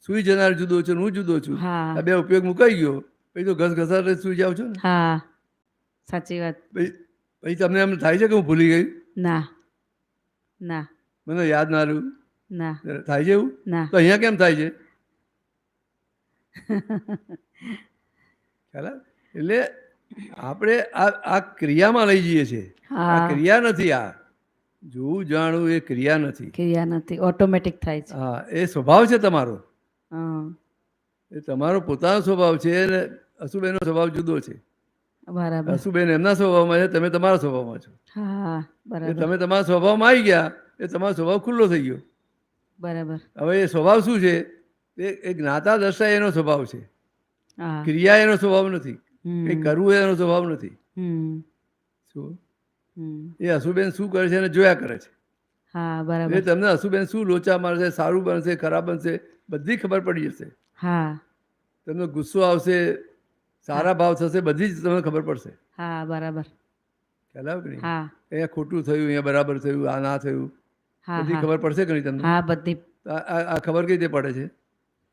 સૂઈ જનાર જુદો છું, હું જુદો છું. હા આ બે ઉપયોગ મુકાઈ ગયો પછી તો ઘસઘસાટ સૂઈ જાવ છો ને. હા સાચી વાત. પછી તમને એમ થાય છે કે હું ભૂલી ગઈ, ના ના મને યાદ ના રહ્યું, ના થાય છે એવું? ના. તો અહીંયા કેમ થાય છે? ખ્યાલ આવે? એટલે આપણે આ ક્રિયામાં લઈ જઈએ છીએ. આ હા ક્રિયા નથી. આ જોવું જાણવું એ ક્રિયા નથી. ક્રિયા નથી, ઓટોમેટિક થાય છે. હા એ સ્વભાવ છે તમારો. હા એ તમારો પોતાનો સ્વભાવ છે અને હસુબેનનો સ્વભાવ જુદો છે. બરાબર. હસુબેન એમના સ્વભાવમાં છે, તમે તમારા સ્વભાવમાં છો. હા એ બરાબર તમે તમારા સ્વભાવમાં આવી ગયા એ તમારો સ્વભાવ ખુલ્લો થઈ ગયો. બરાબર. હવે એ સ્વભાવ શું છે? એ જ્ઞાતા દ્રષ્ટા એનો સ્વભાવ છે. હા ક્રિયા એનો સ્વભાવ નથી. હમ. કંઈ કરવું એનો સ્વભાવ નથી. હમ શું? હમ એ હસુબેન શું કરે છે એને જોયા કરે છે. હા એટલે બરાબર. તમને હસુબેન શું લોચા મારશે, સારું બનશે, ખરાબ બનશે, બધી ખબર પડી જશે. હા તમને ગુસ્સો આવશે, સારા ભાવ થશે, બધી જ તમને ખબર પડશે. હા બરાબર. ખ્યાલ આવે કે નહીં? હા અહીંયા ખોટું થયું, અહીંયા બરાબર થયું, આ ના થયું, હા બધી હા ખબર પડશે કે નહીં તમને? હા બધી. આ ખબર કઈ રીતે પડે છે?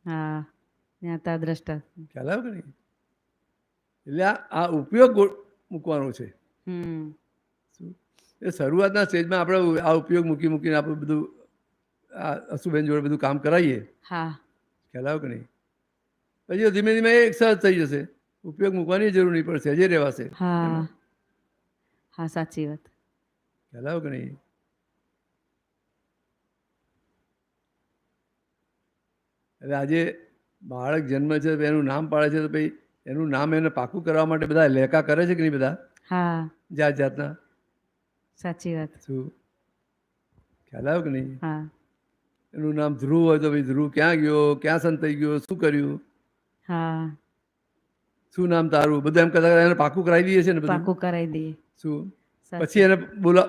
હા જ્ઞાતા દ્રષ્ટા. ખ્યાલ આવે કે નહીં? એટલે આ ઉપયોગ મૂકવાનો છે. હમ શું એ શરૂઆતના સ્ટેજમાં આપણે આ ઉપયોગ મૂકીને આપણે બધું આ અશુબેન જોડે બધું કામ કરાવીએ. હા ખ્યાલ આવે કે નહીં? પછી ધીમે ધીમે એક સહજ થઈ જશે. ઉપયોગ મૂકવાની જરૂર નહીં પડશે, હજે રહેવાશે. હા હા સાચી વાત. ખ્યાલ આવે કે નહીં? એટલે આજે બાળક જન્મ છે તો એનું નામ પાડે છે તો ભાઈ એનું નામ એને પાકું કરવા માટે બધા લેખા કરે છે કે નહીં? બધા હા જાત જાતના. સાચી વાત. શું ખ્યાલ આવે કે નહીં? હા એનું નામ ધ્રુવ હોય તો ભાઈ ધ્રુવ ક્યાં ગયો, ક્યાં સંતાઈ ગયો, શું કર્યું, હા શું નામ તારું, બધું એમ કરતા એને પાકું કરાવી દઈએ છે ને બધું. પાકું કરાવી દઈએ. શું સાચી. પછી એને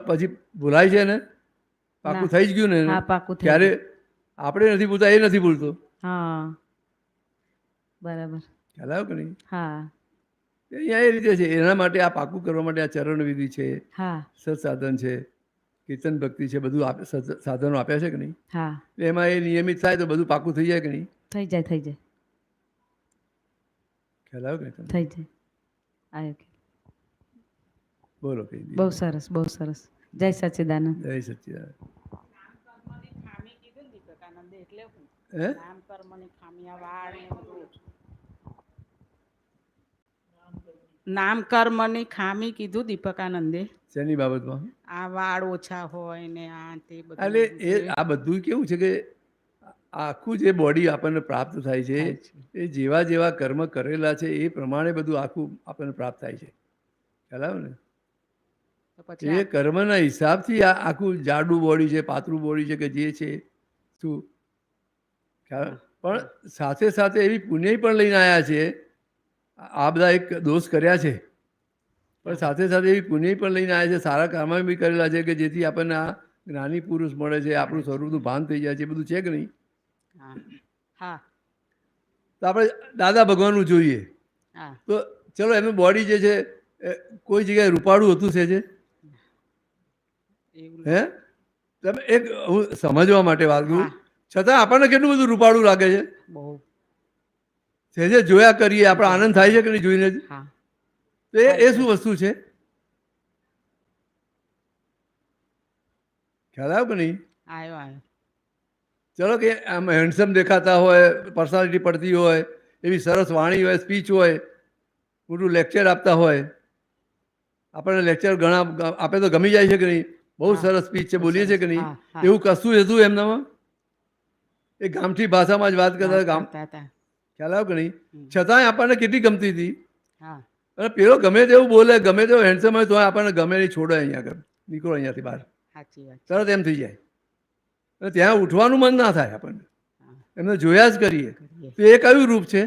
પછી ભૂલાય છે ને? પાકું ના. થઈ જ ગયું ને એને? હા પાકું થઈ ક્યારે ગયું. આપણે નથી ભૂલતા, એ નથી ભૂલતો. હા બરાબર. ખ્યાલ આવે કે નહીં? હા અહીંયા એ રીતે છે. એના માટે આ પાકું કરવા માટે આ ચરણ વિધિ છે, હા સત્સાધન છે, કીર્તન ભક્તિ છે, બધું સાધનો આપ્યા છે કે નહીં? હા એટલે એમાં એ નિયમિત થાય તો બધું પાકું થઈ જાય કે નહીં? થઈ જાય થઈ જાય ખ્યાલ આવે કે નહીં? થઈ જાય. આવ્યો કે બોલો કઈ બહુ સરસ બહુ સરસ. જય સચ્ચિદાનંદ. જય સચ્ચિદાનંદ. હે? નામ કર્મની ખામી કીધું દીપકાનંદે. શેની બાબતમાં? આ વાળ ઓછા હોય ને આ તે એટલે એ આ બધું કેવું છે કે આખું જે બોડી આપણને પ્રાપ્ત થાય છે એ જેવા જેવા કર્મ કરેલા છે એ પ્રમાણે બધું આખું આપણને પ્રાપ્ત થાય છે. ખ્યાલ આવે ને? તો પછી એ કર્મના હિસાબથી આ આખું જાડું બોડી છે, પાતળું બોડી છે કે જે છે શું ખ્યાલ? પણ સાથે સાથે એવી પુણ્ય પણ લઈને આવ્યા છે. આ બધા એક દોષ કર્યા છે પણ સાથે સાથે એવી પુણ્ય પણ લઈને આવ્યા છે, સારા કામ બી કરેલા છે કે જેથી આપણને આ જ્ઞાની પુરુષ મળે છે, આપણું સ્વરૂપનું ભાન થઈ જાય છે, બધું છે કે નહીં? હા હા તો આપણે દાદા ભગવાનનું જોઈએ હા તો ચલો એમનું બોડી જે છે કોઈ જગ્યાએ રૂપાળું હતું છે જે એવું હે? તમે એક હું સમજવા માટે વાત કરું, હા. છતાં આપણને કેટલું બધું રૂપાળું લાગે છે. બહુ સહેજે જોયા કરીએ આપણે આનંદ થાય છે કે નહીં જોઈને જ? હા તો એ શું વસ્તુ છે? ખ્યાલ આવ્યો કે નહીં? આવ્યો આવ્યો ચલો કે આમ હેન્ડસમ દેખાતા હોય, પર્સનાલિટી પડતી હોય, એવી સરસ વાણી હોય, સ્પીચ હોય, મોટું લેક્ચર આપતા હોય, આપણને લેક્ચર ઘણા આપે તો ગમી જાય છે કે નહીં? બહુ હા. સરસ સ્પીચ છે, બોલીએ છે કે નહીં? હા, હા. એવું કશું હતું એમનામાં? એ ગામઠી ભાષામાં જ વાત કરતા ગામ. કરતા હતા. ખ્યાલ આવ્યો કે નહીં? છતાંય આપણને કેટલી ગમતી હતી. હા અને પેલો ગમે તેવું બોલે, ગમે તેવો હેન્ડસમ હોય તો આપણને ગમે નહીં, છોડે અહીંયા આગળ, નીકળો અહીંયાથી બહાર, સાચી વાત છે. તરત એમ થઈ જાય. અને ત્યાં ઉઠવાનું મન ના થાય આપણને, હા, એમને જોયા જ કરીએ. કરીએ. તો એ કયું રૂપ છે?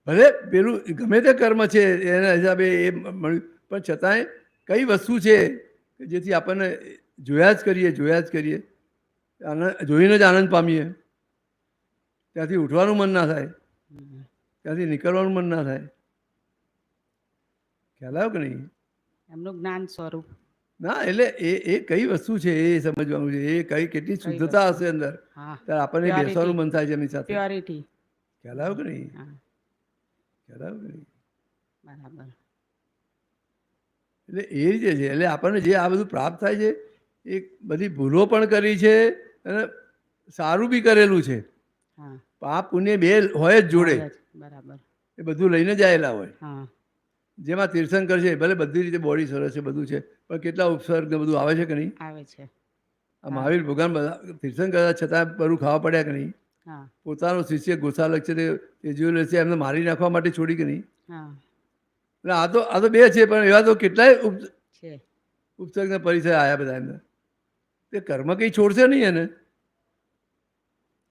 ભલે પેલું ગમે તે કર્મ છે એના હિસાબે એ મળ્યું, પણ છતાંય કઈ વસ્તુ છે કે જેથી આપણને જોયા જ કરીએ, આનંદ જોઈને જ આનંદ પામીએ, ત્યાંથી ઉઠવાનું મન ના થાય, હમ. ત્યાંથી નીકળવાનું મન ના થાય. ખ્યાલ આવ્યો કે નહીં? એમનું જ્ઞાન સ્વરૂપ ના એટલે એ કઈ વસ્તુ છે એ સમજવાનું છે. એ કઈ કેટલી શુદ્ધતા હશે અંદર, હા ત્યારે આપણને Purity. બેસવાનું મન થાય છે એમની સાથે. પ્યોરિટી ખ્યાલ આવ્યો કે નહીં? હા ખ્યાલ આવ્યો કે નહીં? બરાબર એટલે એ રીતે છે. એટલે આપણને જે આ બધું પ્રાપ્ત થાય છે એ બધી ભૂલો પણ કરી છે અને સારું બી કરેલું છે. હા પાપ પુણ્ય બે હોય જ જોડે, બરાબર એ બધું લઈને જ આવેલા હોય. હા જેમાં તીર્થંકર છે ભલે બધી રીતે બોડી સરસ છે, બધું છે, પણ કેટલા ઉપસર્ગ ને બધું આવે છે કે નહીં? આવે છે આ મહાવીર ભગવાન બધા તીર્થંકર છતાં બધું ખાવા પડ્યા કે નહીં? હા પોતાનો શિષ્ય ગોસાલક છે તે જોઈ છે એમને મારી નાખવા માટે છોડી કે નહીં? હા એટલે આ તો બે છે, પણ એવા તો કેટલાય છે ઉપસર્ગના પરિચય આવ્યા બધા એમને. તે કર્મ કંઈ છોડશે નહીં એને.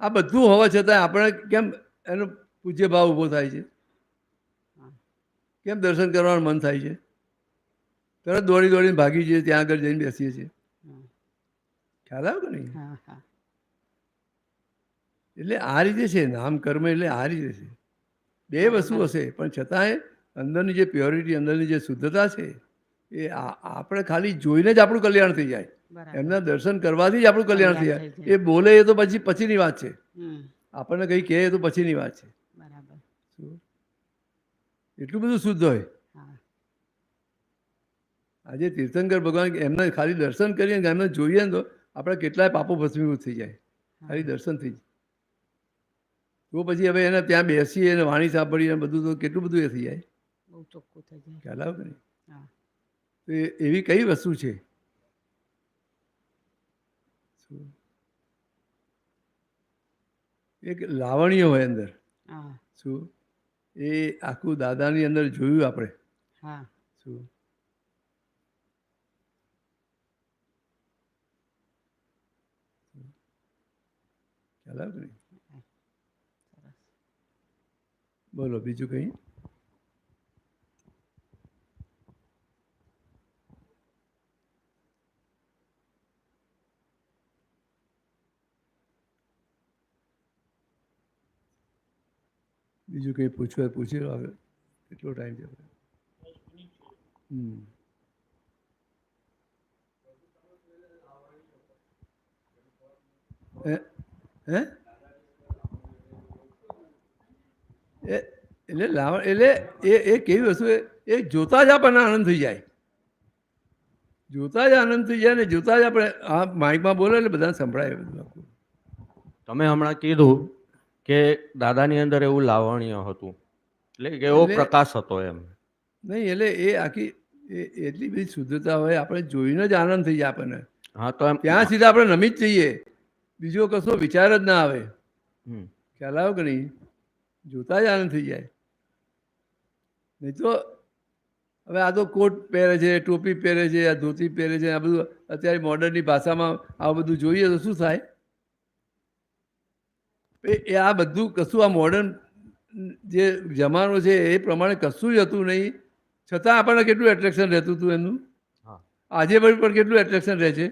આ બધું હોવા છતાં આપણે કેમ એનો પૂજ્ય ભાવ ઊભો થાય છે? કેમ દર્શન કરવાનું મન થાય છે? તરત દોડી દોડીને ભાગી જઈએ, ત્યાં આગળ જઈને બેસીએ છીએ. હમ. ખ્યાલ આવે કે નહીં? હા હા એટલે આ રીતે છે નામ કર્મ, એટલે આ રીતે છે. બે વસ્તુ હશે પણ છતાંય અંદરની જે પ્યોરિટી, અંદરની જે શુદ્ધતા છે એ આપણે ખાલી જોઈને જ આપણું કલ્યાણ થઈ જાય. બરાબર. એમના દર્શન કરવાથી જ આપણું કલ્યાણ થઈ કલ્યાણ જાય. થઈ જાય. એ બોલે એ તો પછીની વાત છે. હમ. આપણને કંઈ કહે એ તો પછીની વાત છે. બરાબર. શું? એટલું બધું શુદ્ધ હોય. હા આજે તીર્થંકર ભગવાન એમને ખાલી દર્શન કરીએ ને એમને જોઈએ ને તો આપણા કેટલાય પાપો ભસ્મીભૂત થઈ જાય, ખાલી દર્શનથી જ. તો પછી હવે એને ત્યાં બેસીએ અને વાણી સાંભળીએ બધું તો કેટલું બધું એ થઈ જાય. બહુ ચોખ્ખું થઈ જાય. ખ્યાલ આવે કે નહીં? હા તો એવી કઈ વસ્તુ છે? શું? એક લાવણ્ય હોય અંદર. હા શું? એ આખું દાદાની અંદર જોયું આપણે. હા શું? ખ્યાલ આવે કે નહીં? સરસ. બોલો બીજું કંઈ? બીજું કંઈ પૂછવું હોય પૂછી લો. આગળ કેટલો ટાઈમ છે? હમ. હે? એટલે લાવણ એટલે એ કેવી વસ્તુ, એ જોતા જ આપણને આનંદ થઈ જાય. જોતા જ આનંદ થઈ જાય ને જોતા જ આપણે આ માઇકમાં બોલે એટલે બધાને સંભળાય બધું આખું. તમે હમણાં કીધું કે દાદાની અંદર એવું લાવણ્ય હતું, એટલે કે એવો એટલે- પ્રકાશ હતો એમ. નહીં એટલે એ આખી એટલી બધી શુદ્ધતા હોય, આપણે જોઈને જ આનંદ થઈ જાય આપણને. હા તો એમ ત્યાં સીધા આપણે નમી જ જઈએ, બીજો કશો વિચાર જ ના આવે. હમ. ખ્યાલ આવ્યો કે નહીં? જોતા જ આનંદ થઈ જાય. નહીં તો હવે આ તો કોટ પહેરે છે, ટોપી પહેરે છે, આ ધોતી પહેરે છે, આ બધું અત્યારે મોડર્નની ભાષામાં આ બધું જોઈએ તો શું થાય? એ આ બધું કશું આ મોડર્ન જે જમાનો છે એ પ્રમાણે કશું જ હતું નહીં, છતાં આપણને કેટલું એટ્રેક્શન રહેતું હતું એનું. હા આજે પણ કેટલું એટ્રેક્શન રહે છે.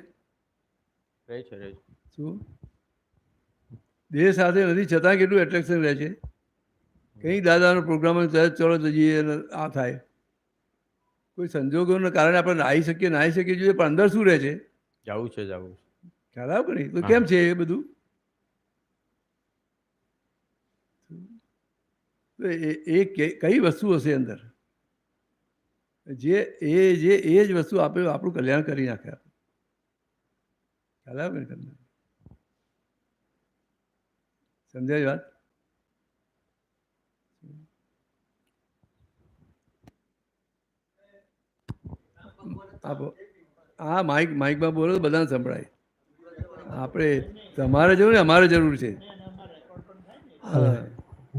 રહે છે રહે છે. શું? દેહ સાથે નથી છતાં કેટલું એટ્રેક્શન રહે છે. કંઈ દાદાનો પ્રોગ્રામ હોય તરત ચલો જઈએ અને આ થાય. કોઈ સંજોગોના કારણે આપણે નાહી શકીએ જોઈએ, પણ અંદર શું રહે છે? જવું છે જવું છે. ખ્યાલ આવે કે નહીં? તો હા. કેમ છે એ બધું? તો કઈ વસ્તુ હશે અંદર જે એ જ વસ્તુ આપણું કલ્યાણ કરી નાખે. ખ્યાલ આવે કે નહીં તમને? સમજાય વાત? આપો. હા માઇકમાં બોલો તો બધાને સંભળાય. આપણે તમારે જરૂર ને અમારે જરૂર છે.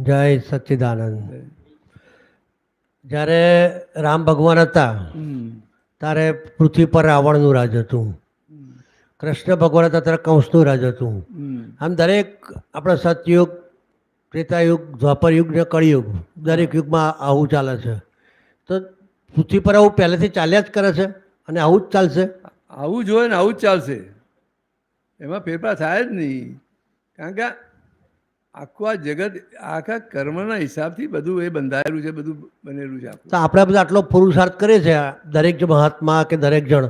જય સચ્ચિદાનંદ. જ્યારે રામ ભગવાન હતા ત્યારે પૃથ્વી પર રાવણનું રાજ હતું, કૃષ્ણ ભગવાન હતા ત્યારે કંસનું રાજ હતું. આમ દરેક આપણા સતયુગ, ત્રેતાયુગ, દ્વાપરયુગ ને કળિયુગ, દરેક યુગમાં આવું ચાલે છે. તો પૃથ્વી પર આવું પહેલેથી ચાલ્યા જ કરે છે અને આવું જ ચાલશે. આવું જ હોય ને આવું જ ચાલશે, એમાં ફેરફાર થાય જ નહીં. કારણ કે આખું આ જગત આખા કર્મના હિસાબથી બધું એ બંધાયેલું છે, બધું બનેલું છે આખું. તો આપણે બધા આટલો પુરુષાર્થ કરીએ છીએ દરેક જ મહાત્મા કે દરેક જણ,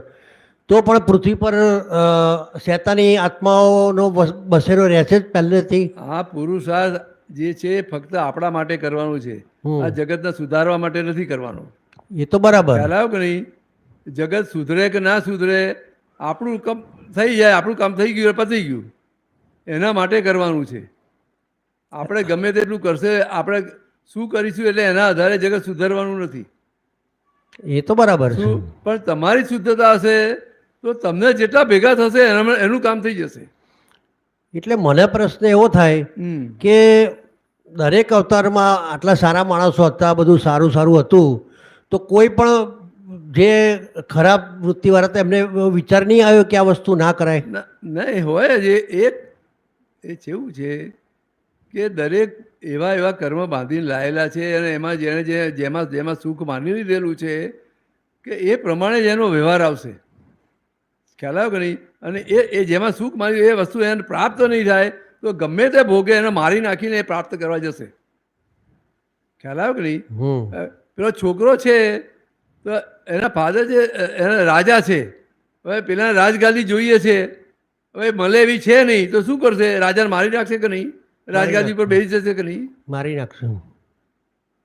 તો પણ પૃથ્વી પર શેતાની આત્માઓનો બસેરો રહે છે જ પહેલેથી. આ પુરુષાર્થ જે છે એ ફક્ત આપણા માટે કરવાનું છે, આ જગતને સુધારવા માટે નથી કરવાનો. એ તો બરાબર. ખ્યાલ આવ્યો કે નહીં? જગત સુધરે કે ના સુધરે, આપણું કામ થઈ જાય, આપણું કામ થઈ ગયું પતી ગયું, એના માટે કરવાનું છે. આપણે ગમે તેટલું કરશે, આપણે શું કરીશું એટલે એના આધારે જગત સુધારવાનું નથી. એ તો બરાબર છે. શું? પણ તમારી શુદ્ધતા હશે તો તમને જેટલા ભેગા થશે એનું કામ થઈ જશે. એટલે મને પ્રશ્ન એવો થાય કે દરેક અવતારમાં આટલા સારા માણસો હતા, બધું સારું સારું હતું, તો કોઈ પણ જે ખરાબ વૃત્તિવાળા હતા એમને વિચાર નહીં આવ્યો કે આ વસ્તુ ના કરાય? નહીં હોય જ. એ કેવું છે કે દરેક એવા કર્મ બાંધીને લાયેલા છે અને એમાં જેમાં સુખ માની લીધેલું છે કે એ પ્રમાણે જ એનો વ્યવહાર આવશે. ખ્યાલ આવ્યો કે નહીં? અને એ જેમાં સુખ માન્યું એ વસ્તુ એને પ્રાપ્ત નહીં થાય તો ગમે તે ભોગે એને મારી નાખીને એ પ્રાપ્ત કરવા જશે. ખ્યાલ આવ્યો કે નહીં? પેલો છોકરો છે તો એના ફાધર છે, એના રાજા છે, હવે પેલા રાજગાદી જોઈએ છે, હવે મળે એવી છે નહીં તો શું કરશે? રાજાને મારી નાખશે કે નહીં? રાજગાદી પર બેસી જશે કે નહીં? મારી નાખશું.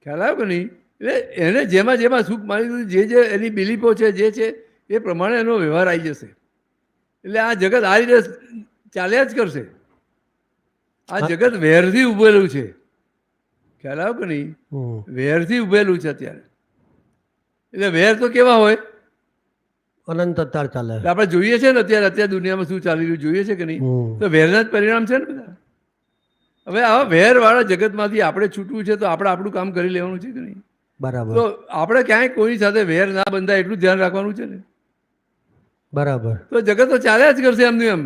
ખ્યાલ આવ્યો કે નહીં? એટલે એને જેમાં જેમાં સુખ માની લીધું, જે એની બિલીફો છે, જે છે એ પ્રમાણે એનો વ્યવહાર આવી જશે. એટલે આ જગત આ રીતે ચાલ્યા જ કરશે. આ જગત વેરથી ઉભેલું છે. ખ્યાલ આવ્યો કે નહીં? વેરથી ઉભેલું છે અત્યારે. એટલે વેર તો કેવા હોય? અનંત અવતાર ચાલે. આપણે જોઈએ છે ને અત્યારે દુનિયામાં શું ચાલી રહ્યું જોઈએ છે કે નહીં? તો વેરના જ પરિણામ છે ને બધા. હવે આવા વેરવાળા જગતમાંથી આપણે છૂટવું છે તો આપણે આપણું કામ કરી લેવાનું છે કે નહીં? બરાબર. તો આપણે ક્યાંય કોઈની સાથે વેર ના બંધાય એટલું ધ્યાન રાખવાનું છે ને. બરાબર. તો જગત તો ચાલ્યા જ કરશે એમનું એમ.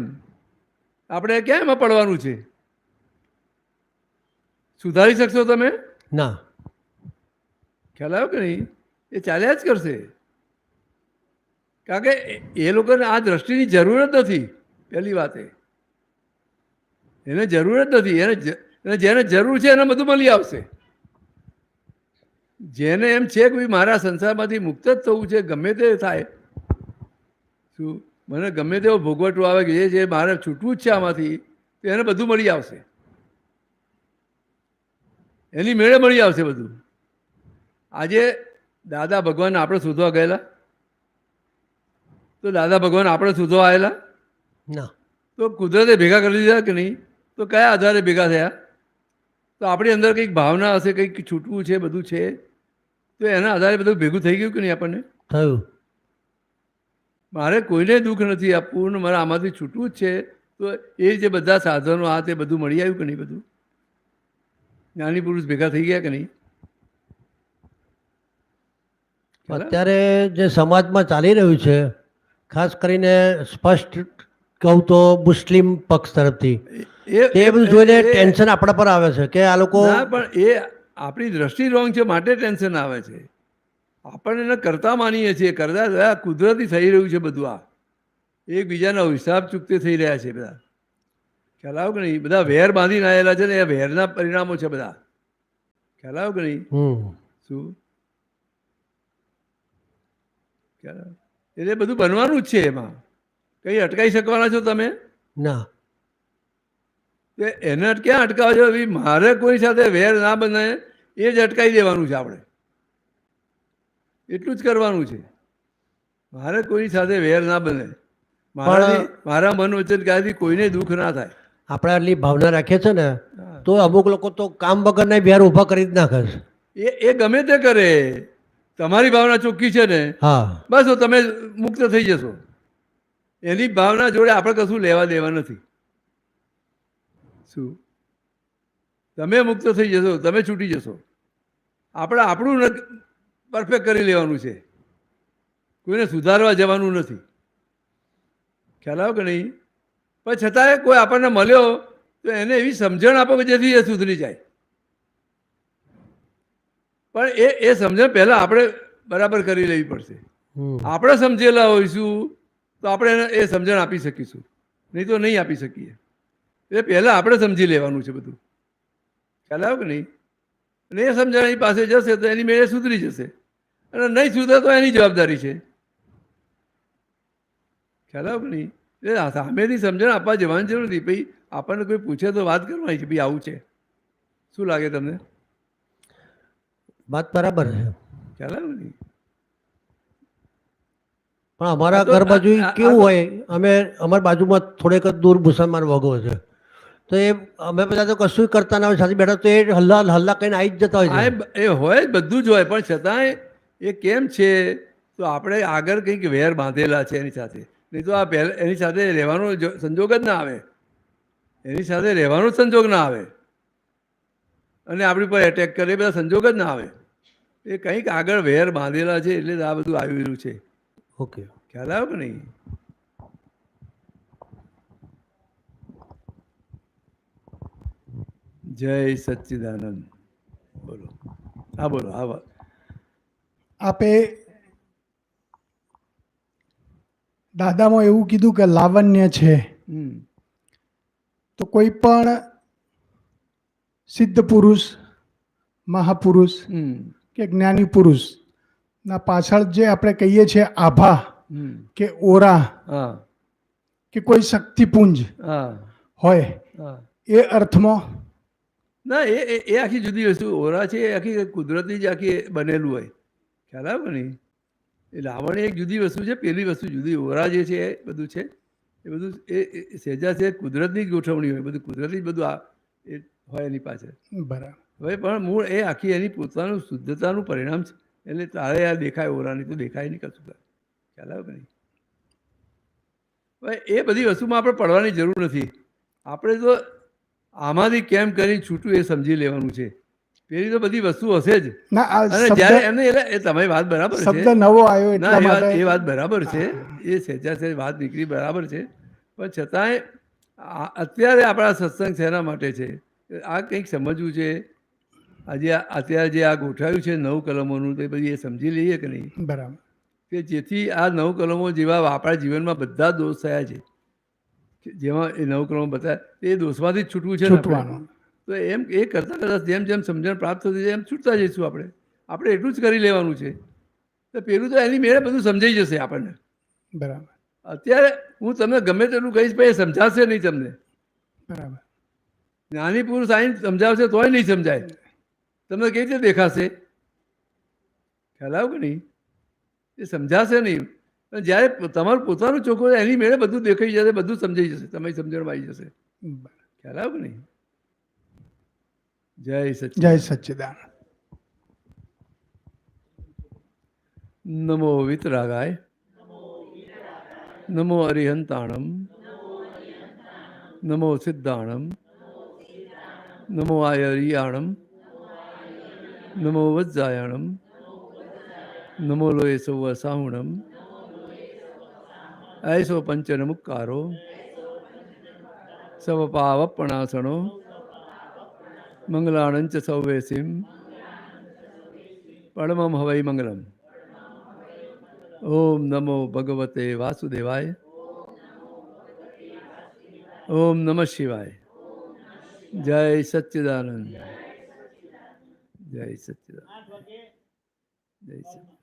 આપણે ક્યાં એમાં પડવાનું છે? સુધારી શકશો તમે? ના. ખ્યાલ આવ્યો કે નહીં? એ ચાલ્યા જ કરશે. કારણ કે એ લોકોને આ દ્રષ્ટિની જરૂર જ નથી. પહેલી વાત એને જરૂર જ નથી. એને જેને જરૂર છે એને બધું મળી આવશે. જેને એમ છે કે ભાઈ મારા સંસારમાંથી મુક્ત જ થવું છે, ગમે તે થાય, શું મને ગમે તેવો ભોગવટો આવે કે જે મારે છૂટવું જ છે આમાંથી, તો એને બધું મળી આવશે. એની મેળે મળી આવશે બધું. આજે દાદા ભગવાન આપણે શોધવા ગયેલા તો દાદા ભગવાન આપણે શોધવા આવેલા ના. તો કુદરતે ભેગા કરી દીધા કે નહીં? તો કયા આધારે ભેગા થયા? તો આપણી અંદર કંઈક ભાવના હશે, કંઈક છૂટવું છે, બધું છે, તો એના આધારે બધું ભેગું થઈ ગયું કે નહીં? આપણને થયું. મારે કોઈને દુઃખ નથી આપવું, મારે આમાંથી છૂટવું જ છે, તો એ જે બધા સાધનો આ તે બધું મળી આવ્યું કે નહીં? બધું જ્ઞાની પુરુષ ભેગા થઈ ગયા કે નહીં? અત્યારે જે સમાજમાં ચાલી રહ્યું છે, ખાસ કરીને સ્પષ્ટ કહું તો મુસ્લિમ પક્ષ તરફથી એ બધું જોઈને ટેન્શન આપણા પર આવે છે કે આ લોકો. પણ એ આપણી દ્રષ્ટિ રોંગ છે માટે ટેન્શન આવે છે. આપણને એને કરતા માનીએ છીએ, કરતા કુદરતી થઈ રહ્યું છે બધું. આ એકબીજાના હિસાબ ચૂકતે થઈ રહ્યા છે બધા. ખ્યાલ આવ્યો કે નહીં? બધા વેર બાંધીને આવેલા છે ને એ વેરના પરિણામો છે બધા. ખ્યાલ આવ્યો કે નહીં? શું ખ્યાલ? એટલે બધું બનવાનું જ છે. એમાં કંઈ અટકાઈ શકવાના છો તમે? ના. એને ક્યાં અટકાવો છો? મારે કોઈ સાથે વેર ના બને એ જ અટકાવી દેવાનું છે. આપણે એટલું જ કરવાનું છે. મારે કોઈની સાથે વેર ના બને, મારા મન વચન ક્યાંથી કોઈને દુઃખ ના થાય. આપણે આટલી ભાવના રાખીએ છીએ ને તો અમુક લોકો તો કામ વગરના વેર ઊભા કરી જ નાખે છે. એ ગમે તે કરે, તમારી ભાવના ચોખ્ખી છે ને, હા, બસ તમે મુક્ત થઈ જશો. એની ભાવના જોડે આપણે કશું લેવા દેવા નથી. શું તમે મુક્ત થઈ જશો, તમે છૂટી જશો. આપણે આપણું પરફેક્ટ કરી લેવાનું છે, કોઈને સુધારવા જવાનું નથી. ખ્યાલ આવ્યો કે નહીં? પણ છતાંય કોઈ આપણને મળ્યો તો એને એવી સમજણ આપો કે જેથી એ સુધરી જાય. પણ એ સમજણ પહેલાં આપણે બરાબર કરી લેવી પડશે. આપણે સમજેલા હોઈશું તો આપણે એને એ સમજણ આપી શકીશું, નહીં તો નહીં આપી શકીએ. એટલે પહેલાં આપણે સમજી લેવાનું છે બધું. ખ્યાલ આવ્યો કે નહીં? અને એ સમજણ એની પાસે જશે તો એની મેળે સુધરી જશે, અને નહીં સુધરે તો એની જવાબદારી છે. ખ્યાલ આવ્યો કે નહીં? એટલે સામેથી સમજણ આપવા જવાની જરૂર નથી. ભાઈ આપણને કોઈ પૂછે તો વાત કરવાની છે, ભાઈ આવું છે, શું લાગે તમને? વાત બરાબર છે. ખ્યાલ આવ્યો નહીં? પણ અમારા ઘર બાજુ કેવું હોય, અમે અમારી બાજુમાં થોડેક જ દૂર મુસલમાન વગો છે, તો એ અમે બધા તો કશું કરતા ના હોય, સાથે બેઠા તો એ હલ્લા કહીને આવી જ જતા હોય છે. એ હોય બધું જ હોય, પણ છતાંય એ કેમ છે તો આપણે આગળ કંઈક વેર બાંધેલા છે એની સાથે, નહીં તો આ એની સાથે રહેવાનો સંજોગ જ ના આવે. એની સાથે રહેવાનો સંજોગ ના આવે અને આપણી પર એટેક કરે, બધા સંજોગ જ ના આવે. એ કંઈક આગળ વેર બાંધેલા છે એટલે આ બધું આવી રહ્યું છે. ઓકે, ખ્યાલ આવ્યો કે નહીં? જય સચ્ચિદાનંદ. બોલો. હા બોલો. હા. આપે દાદામાં એવું કીધું કે લાવણ્ય છે, હમ તો કોઈ પણ સિદ્ધ પુરુષ, મહાપુરુષ હમ કે જ્ઞાની પુરુષ ના પાછળ જે આપણે કહીએ છીએ આભા હમ કે ઓરા હા કે કોઈ શક્તિપુંજ હા હોય, હા એ અર્થમાં ના એ આખી જુદી વસ્તુ ઓરા છે, એ આખી કુદરતી જ આખી બનેલું હોય, ખ્યાલ આવે કે નહીં? એ લાવણ એક જુદી વસ્તુ છે, પેલી વસ્તુ જુદી. ઓરા જે છે એ બધું છે, એ બધું એ સહેજા છે કુદરતની જ ગોઠવણી હોય, બધું કુદરતી જ બધું આ એ હોય એની પાછળ. બરાબર. હવે પણ મૂળ એ આખી એની પોતાનું શુદ્ધતાનું પરિણામ છે, એટલે તારે આ દેખાય ઓરાની તો દેખાય નહીં કશું. ખ્યાલ આવે કે નહીં? હવે એ બધી વસ્તુમાં આપણે પડવાની જરૂર નથી. આપણે તો આમાંથી કેમ કરીને છૂટું એ સમજી લેવાનું છે. પેલી તો બધી વસ્તુ હશે જ. ના, આ અને જ્યારે એમને એ તમારી વાત બરાબર છે. શબ્દ નવો આવ્યો ના, એટલા માટે. એ વાત બરાબર છે, એ સહેજા સહેજ વાત નીકળી બરાબર છે, પણ છતાંય અત્યારે આપણા સત્સંગ શેના માટે છે? આ કંઈક સમજવું છે. આજે અત્યારે જે આ ગોઠવાયું છે 9 કલમોનું, તે બધી એ સમજી લઈએ કે નહીં? બરાબર. કે જેથી આ 9 કલમો જેવા આપણા જીવનમાં બધા દોષ થયા છે, જેમાં એ 9 કલમો બતાવ્યા એ દોષમાંથી જ છૂટવું છે ને આપણે. છૂટવાનું. તો એમ એ કરતાં કરતાં જેમ જેમ સમજણ પ્રાપ્ત થતી જાય એમ છૂટતા જઈશું આપણે. આપણે એટલું જ કરી લેવાનું છે. તો પેલું તો એની મેળે બધું સમજાઈ જશે આપણને. બરાબર. અત્યારે હું તમને ગમે તેટલું કહીશ પણ એ સમજાશે નહીં તમને. બરાબર. જ્ઞાની પુરુષ આવીને સમજાવશે તોય નહીં સમજાય. તમને કેવી રીતે દેખાશે? ખ્યાલ આવ્યો કે નહીં? એ સમજાશે નહીં. પણ જ્યારે તમારું પોતાનું ચોખ્ખું એની મેળે બધું દેખાઈ જશે, બધું સમજાઈ જશે, તમારી સમજણમાં આવી જશે. ખ્યાલ આવ્યો કે નહીં? જય સચ્ચિદાનંદ. જય સચ્ચિદાનંદ. નમો વિતરાગાય, નમો અરિહંતાણમ, નમો સિદ્ધાણમ, નમો આયરિયાણમ, નમો વજ્જાયણમ, નમો લોય સૌ સાહુણમ, ऐसो पंचन मुक्कारो सव पावपणासनो मंगलाणंच सौवेसिम परमम हवै मंगलम. ओम नमो भगवते वासुदेवाय. ओम नमः शिवाय. जय सच्चिदानंद. जय सच्चिदानंद. जय सच्चिदानंद.